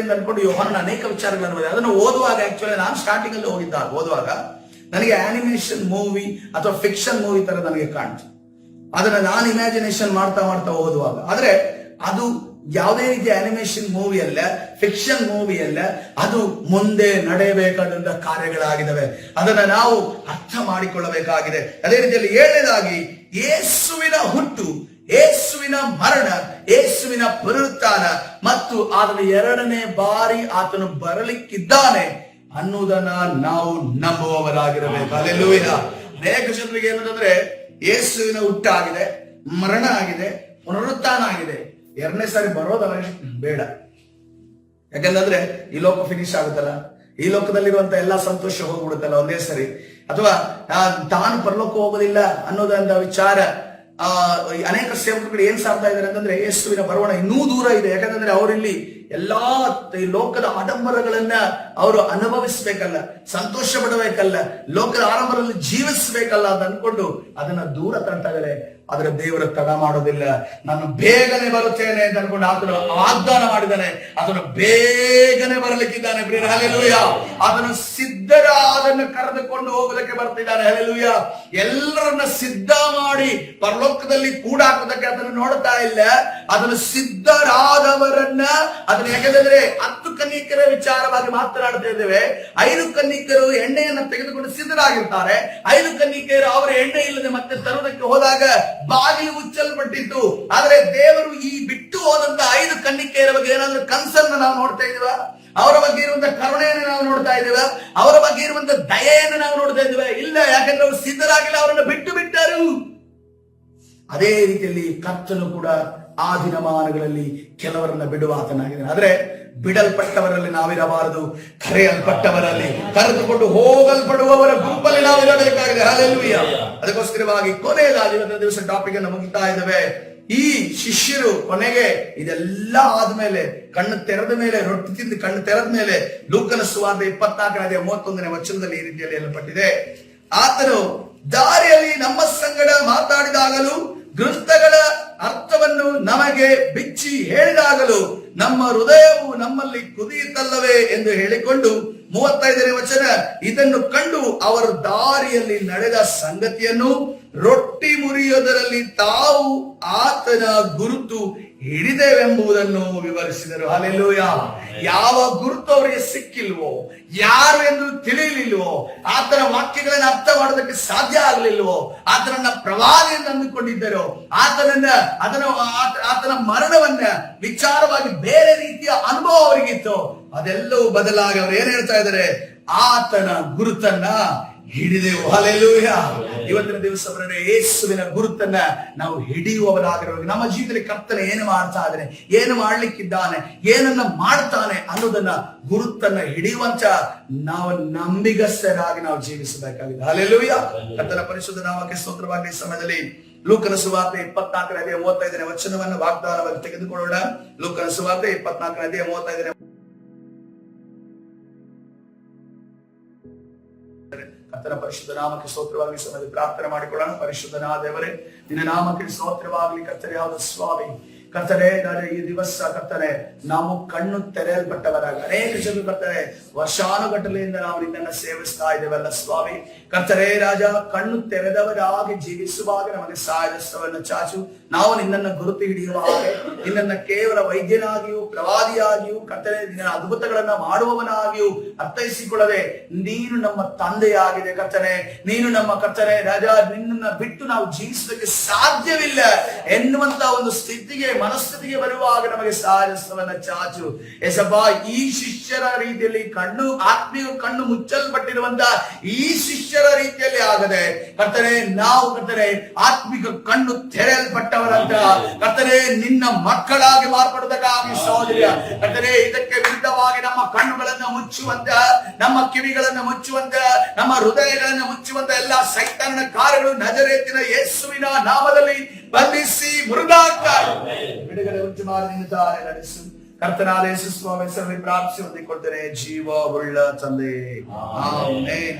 ಅಂತ ಅನ್ಕೊಂಡು ಯೋಹಾನನ ಅನೇಕ ವಿಚಾರಗಳನ್ನು ಬರೆದ, ಅದನ್ನು ಓದುವಾಗ ಆಕ್ಚುಲಿ ನಾನು ಸ್ಟಾರ್ಟಿಂಗ್ ಅಲ್ಲಿ ಓದುವಾಗ ನನಗೆ ಆನಿಮೇಷನ್ ಮೂವಿ ಅಥವಾ ಫಿಕ್ಷನ್ ಮೂವಿ ತರ ನನಗೆ ಕಾಣ್ತು. ಅದನ್ನ ನಾನು ಇಮ್ಯಾಜಿನೇಷನ್ ಮಾಡ್ತಾ ಓದುವಾಗ, ಆದ್ರೆ ಅದು ಯಾವುದೇ ರೀತಿಯ ಅನಿಮೇಷನ್ ಮೂವಿ ಅಲ್ಲ, ಫಿಕ್ಷನ್ ಮೂವಿ ಅಲ್ಲ, ಅದು ಮುಂದೆ ನಡೆಯಬೇಕಾದಂತಹ ಕಾರ್ಯಗಳಾಗಿದ್ದಾವೆ. ಅದನ್ನ ನಾವು ಅರ್ಥ ಮಾಡಿಕೊಳ್ಳಬೇಕಾಗಿದೆ. ಅದೇ ರೀತಿಯಲ್ಲಿ ಏಳನೇದಾಗಿ, ಯೇಸುವಿನ ಹುಟ್ಟು, ಯೇಸುವಿನ ಮರಣ, ಯೇಸುವಿನ ಪುನರುತ್ಥಾನ ಮತ್ತು ಆತನ ಎರಡನೇ ಬಾರಿ ಆತನು ಬರಲಿಕ್ಕಿದ್ದಾನೆ ಅನ್ನುವುದನ್ನ ನಾವು ನಂಬುವವರಾಗಿರಬೇಕು. ಹಲ್ಲೆಲೂಯಾ. ಅನೇಕ ಜನರಿಗೆ ಏನಂತಂದ್ರೆ ಯೇಸುವಿನ ಹುಟ್ಟಾಗಿದೆ, ಮರಣ ಆಗಿದೆ, ಪುನರುತ್ಥಾನ ಆಗಿದೆ, ಎರಡನೇ ಸಾರಿ ಬರೋದಲ್ಲ ಬೇಡ. ಯಾಕಂದ್ರೆ ಈ ಲೋಕ ಫಿನಿಶ್ ಆಗುತ್ತಲ್ಲ, ಈ ಲೋಕದಲ್ಲಿರುವಂತ ಎಲ್ಲಾ ಸಂತೋಷ ಹೋಗ್ಬಿಡುತ್ತಲ್ಲ ಒಂದೇ ಸರಿ, ಅಥವಾ ತಾನು ಪರಲೋಕ ಹೋಗೋದಿಲ್ಲ ಅನ್ನೋದಂತ ವಿಚಾರ ಅನೇಕ ಸೇವಕರು ಏನ್ ಸಾರ್ತಾ ಇದ್ದಾರೆ ಅಂತಂದ್ರೆ ಯೇಸುವಿನ ಬರವಣ ಇನ್ನೂ ದೂರ ಇದೆ. ಯಾಕಂದ್ರೆ ಅವರಲ್ಲಿ ಎಲ್ಲಾ ಈ ಲೋಕದ ಆಡಂಬರಗಳನ್ನ ಅವರು ಅನುಭವಿಸ್ಬೇಕಲ್ಲ, ಸಂತೋಷ ಪಡಬೇಕಲ್ಲ, ಲೋಕದ ಆಡಂಬರದಲ್ಲಿ ಜೀವಿಸ್ಬೇಕಲ್ಲ ಅಂತ ಅನ್ಕೊಂಡು ಅದನ್ನ ದೂರ ತಳ್ತಾ ಇದ್ದಾರೆ. ಆದ್ರೆ ದೇವರ ತಡ ಮಾಡೋದಿಲ್ಲ. ನಾನು ಬೇಗನೆ ಬರುತ್ತೇನೆ ಅಂತ ಅನ್ಕೊಂಡು ಆತನು ವಾಗ್ದಾನ ಮಾಡಿದ್ದಾನೆ. ಅದನ್ನು ಬೇಗನೆ ಬರಲಿಕ್ಕಿದ್ದಾನೆ. ಹಲ್ಲೆಲೂಯಾ. ಅದನ್ನು ಸಿದ್ಧರಾದನ್ನು ಕರೆದುಕೊಂಡು ಹೋಗೋದಕ್ಕೆ ಬರ್ತಿದ್ದಾನೆ. ಹಲ್ಲೆಲೂಯಾ. ಎಲ್ಲರನ್ನ ಸಿದ್ಧ ಮಾಡಿ ಪರಲೋಕದಲ್ಲಿ ಕೂಡಾಕೋದಕ್ಕೆ ಅದನ್ನು ನೋಡ್ತಾ ಇಲ್ಲ. ಅದನ್ನು ಸಿದ್ಧರಾದವರನ್ನ ಅದನ್ನ ಯಾಕಂದ್ರೆ 10 ಕನ್ನಿಕರ ವಿಚಾರವಾಗಿ ಮಾತನಾಡ್ತಾ ಇದ್ದೇವೆ. 5 ಕನ್ನಿಕರು ಎಣ್ಣೆಯನ್ನ ತೆಗೆದುಕೊಂಡು ಸಿದ್ಧರಾಗಿರ್ತಾರೆ. 5 ಕನ್ನಿಕರು ಅವರ ಎಣ್ಣೆ ಇಲ್ಲದೆ ಮತ್ತೆ ತರುವುದಕ್ಕೆ ಹೋದಾಗ ಬಾಗಿಲು ಮುಚ್ಚಲ್ಪಟ್ಟಿತ್ತು. ಆದ್ರೆ ದೇವರು ಈ ಬಿಟ್ಟು ಹೋದಂತ 5 ಕನ್ನಿಕೆಯರ ಬಗ್ಗೆ ಏನಾದ್ರೂ ಕನ್ಸರ್ನ್ ನಾವು ನೋಡ್ತಾ ಇದೀವ? ಅವರ ಬಗ್ಗೆ ಇರುವಂತಹ ಕರುಣೆಯನ್ನು ನಾವು ನೋಡ್ತಾ ಇದ್ದೇವ? ಅವರ ಬಗ್ಗೆ ಇರುವಂತಹ ದಯೆಯನ್ನು ನಾವು ನೋಡ್ತಾ ಇದ್ದೇವೆ? ಇಲ್ಲ. ಯಾಕಂದ್ರೆ ಅವರು ಸಿದ್ಧರಾಗಿಲ್ಲ, ಅವರನ್ನು ಬಿಟ್ಟು ಬಿಟ್ಟರು. ಅದೇ ರೀತಿಯಲ್ಲಿ ಕರ್ತನು ಕೂಡ ಆ ದಿನಮಾನಗಳಲ್ಲಿ ಕೆಲವರನ್ನ ಬಿಡುವ ಆತನಾಗಿದ್ದಾನೆ. ಆದ್ರೆ ಬಿಡಲ್ಪಟ್ಟವರಲ್ಲಿ ನಾವಿರಬಾರದು, ಕರೆಯಲ್ಪಟ್ಟವರಲ್ಲಿ, ಕರೆದುಕೊಂಡು ಹೋಗಲ್ಪಡುವವರ ಗುಂಪಲ್ಲಿ ನಾವಿರಬೇಕಾಗಿದೆ. ಹಲ್ಲೆಲೂಯಾ. ಅದಕ್ಕೋಸ್ಕರವಾಗಿ ಕೊನೆಯದಾಗಿ ಇವತ್ತಿನ ದಿವಸ ಟಾಪಿಕ್ ಅನ್ನು ಮುಗಿತಾ ಇದ್ದೇವೆ. ಈ ಶಿಷ್ಯರು ಕೊನೆಗೆ ಇದೆಲ್ಲ ಆದ್ಮೇಲೆ ಕಣ್ಣು ತೆರೆದ ಮೇಲೆ, ರೊಟ್ಟಿ ತಿಂದು ಕಣ್ಣು ತೆರೆದ ಮೇಲೆ ಲೂಕನ ಸುವಾರ್ತೆ 24:31 ವಚನದಲ್ಲಿ ಈ ರೀತಿಯಲ್ಲಿ ಹೇಳಲ್ಪಟ್ಟಿದೆ, ಆತನು ದಾರಿಯಲ್ಲಿ ನಮ್ಮ ಸಂಗಡ ಮಾತಾಡಿದಾಗಲೂ ಗ್ರಂಥಗಳ ಅರ್ಥವನ್ನು ನಮಗೆ ಬಿಚ್ಚಿ ಹೇಳಿದಾಗಲೂ ನಮ್ಮ ಹೃದಯವು ನಮ್ಮಲ್ಲಿ ಕುದಿಯುತ್ತಲ್ಲವೇ ಎಂದು ಹೇಳಿಕೊಂಡು 35ನೇ ವಚನ, ಇದನ್ನು ಕಂಡು ಅವರು ದಾರಿಯಲ್ಲಿ ನಡೆದ ಸಂಗತಿಯನ್ನು ರೊಟ್ಟಿ ಮುರಿಯೋದರಲ್ಲಿ ತಾವು ಆತನ ಗುರುತು ಹಿಡಿದೆವೆಂಬುದನ್ನು ವಿವರಿಸಿದರು. ಹಲ್ಲೆಲೂಯಾ. ಯಾವ ಗುರುತು ಅವರಿಗೆ ಸಿಕ್ಕಿಲ್ವೋ, ಯಾರು ಎಂದು ತಿಳಿಯಲಿಲ್ವೋ, ಆತನ ವಾಕ್ಯಗಳನ್ನು ಅರ್ಥ ಮಾಡೋದಕ್ಕೆ ಸಾಧ್ಯ ಆಗಲಿಲ್ವೋ, ಆತನನ್ನ ಪ್ರವಾದಿ ಎಂದು ಅಂದುಕೊಂಡಿದ್ದರು, ಆತನ ಮರಣವನ್ನ ವಿಚಾರವಾಗಿ ಬೇರೆ ರೀತಿಯ ಅನುಭವ ಅವರಿಗಿತ್ತು. ಅದೆಲ್ಲವೂ ಬದಲಾಗಿ ಅವರು ಏನ್ ಹೇಳ್ತಾ ಇದ್ದಾರೆ? ಆತನ ಗುರುತನ್ನ ಹಿಡಿದೆವು. ಹಲ್ಲೆಲೂಯಾ. ಇವತ್ತಿನ ದಿವಸ ಯೇಸುವಿನ ಗುರುತನ್ನ ನಾವು ಹಿಡಿಯುವವರಾಗಿರುವಾಗ ನಮ್ಮ ಜೀವಿತದಲ್ಲಿ ಕರ್ತನ ಏನು ಮಾಡ್ತಾ ಇದ್ದಾನೆ, ಏನು ಮಾಡ್ಲಿಕ್ಕಿದ್ದಾನೆ, ಏನನ್ನ ಮಾಡ್ತಾನೆ ಅನ್ನೋದನ್ನ ಗುರುತನ್ನ ಹಿಡಿಯುವಂತ ನಾವು ನಂಬಿಗಸ್ತರಾಗಿ ನಾವು ಜೀವಿಸಬೇಕಾಗಿದೆ. ಹಲ್ಲೆಲೂಯಾ. ಕರ್ತನ ಪರಿಶುದ್ಧ ನಾಮಕ್ಕೆ ಸ್ತೋತ್ರವಾಗಲಿ. ಈ ಸಮಯದಲ್ಲಿ ಲೂಕನ ಸುವಾರ್ತೆ 24:35 ವಚನವನ್ನು ವಾಗ್ದಾನವಾಗಿ ತೆಗೆದುಕೊಳ್ಳೋಣ. ಲೂಕನ ಸುವಾರ್ತೆ 24:35 ಕರ್ತನ ಪರಿಶುದ್ಧ ನಾಮಕ್ಕೆ ಸ್ತೋತ್ರವಾಗಲಿ. ಸಮಯದಲ್ಲಿ ಪ್ರಾರ್ಥನೆ ಮಾಡಿಕೊಳ್ಳೋಣ. ಪರಿಶುದ್ಧನಾದ ದೇವರೇ, ನಿನ್ನ ನಾಮಕ್ಕೆ ಸ್ತೋತ್ರವಾಗಲಿ. ಕರ್ತನೆ ಯಾವುದು ಸ್ವಾಮಿ, ಕರ್ತನೆ ಈ ದಿವಸ ಕರ್ತನೆ ನಾವು ಕಣ್ಣು ತೆರೆಯಲ್ಪಟ್ಟವರಾಗ ಅನೇಕ ಜನರು ಕರ್ತನೆ ವರ್ಷಾನುಗಟ್ಟಲೆಯಿಂದ ನಾವು ನಿನ್ನನ್ನು ಸೇವಿಸ್ತಾ ಇದ್ದೇವಲ್ಲ ಸ್ವಾಮಿ. ಕರ್ತನೆ ರಾಜ, ಕಣ್ಣು ತೆರೆದವರಾಗಿ ಜೀವಿಸುವಾಗ ನಮಗೆ ಸಹಾಯದಸ್ತವನ್ನು ಚಾಚು. ನಾವು ನಿನ್ನನ್ನು ಗುರುತು ಹಿಡಿಯುವ ಹಾಗೆ, ನಿನ್ನನ್ನು ಕೇವಲ ವೈದ್ಯನಾಗಿಯೂ ಪ್ರವಾದಿಯಾಗಿಯೂ ಕರ್ತನೆ ನಿನ್ನ ಅದ್ಭುತಗಳನ್ನ ಮಾಡುವವನಾಗಿಯೂ ಅರ್ಥೈಸಿಕೊಳ್ಳದೆ ನೀನು ನಮ್ಮ ತಂದೆಯಾಗಿದೆ ಕರ್ತನೆ. ನೀನು ನಮ್ಮ ಕರ್ತನೆ ರಾಜ, ನಿನ್ನನ್ನ ಬಿಟ್ಟು ನಾವು ಜೀವಿಸೋದಕ್ಕೆ ಸಾಧ್ಯವಿಲ್ಲ ಎನ್ನುವಂತ ಒಂದು ಸ್ಥಿತಿಗೆ ಮನಸ್ಥಿತಿಗೆ ಬರುವಾಗ ನಮಗೆ ಸಹಾಯದಸ್ತವನ್ನ ಚಾಚು. ಎಸಪ್ಪ, ಈ ಶಿಷ್ಯರ ರೀತಿಯಲ್ಲಿ ಆತ್ಮೀಯ ಕಣ್ಣು ಮುಚ್ಚಲ್ಪಟ್ಟಿರುವಂತ ಈ ಶಿಷ್ಯರ ರೀತಿಯಲ್ಲಿ ಆಗದೆ ಕರ್ತನೆ ನಾವು ಕರ್ತನೆ ಆತ್ಮಿಕ ಕಣ್ಣು ತೆರೆಯಲ್ಪಟ್ಟವರಂತ ಕರ್ತನೆ ನಿನ್ನ ಮಕ್ಕಳಾಗಿ ಮಾರ್ಪಡುವುದಕ್ಕಾಗಿ ಸಹೋದರಿಯ ಕರ್ತನೆ ಇದಕ್ಕೆ ವಿರುದ್ಧವಾಗಿ ನಮ್ಮ ಕಣ್ಣುಗಳನ್ನು ಮುಚ್ಚುವಂತ, ನಮ್ಮ ಕಿವಿಗಳನ್ನು ಮುಚ್ಚುವಂತ, ನಮ್ಮ ಹೃದಯಗಳನ್ನು ಮುಚ್ಚುವಂತ ಎಲ್ಲಾ ಸೈತಾನನ ಕಾರ್ಯಗಳು ನಜರೇತಿನ ಯೇಸುವಿನ ನಾಮದಲ್ಲಿ ಬಂಧಿಸಿ ಮುರಿದಾಗ್ತಾ ಬಿಡುಗಡೆ ಉಂಟು ಮಾಡಿ ನಿನ್ನ ದಾರಿ ನಡೆಸು. ಕರ್ತನಾದ ಯೇಸು ಸ್ವಾಮಿ ಹೆಸರಲ್ಲಿ ಪ್ರಾರ್ಥಿಸಿ ಹೊಂದಿಕೊಳ್ತೇನೆ, ಜೀವ ಉಳ್ಳ ತಂದೆ. ಆಮೆನ್.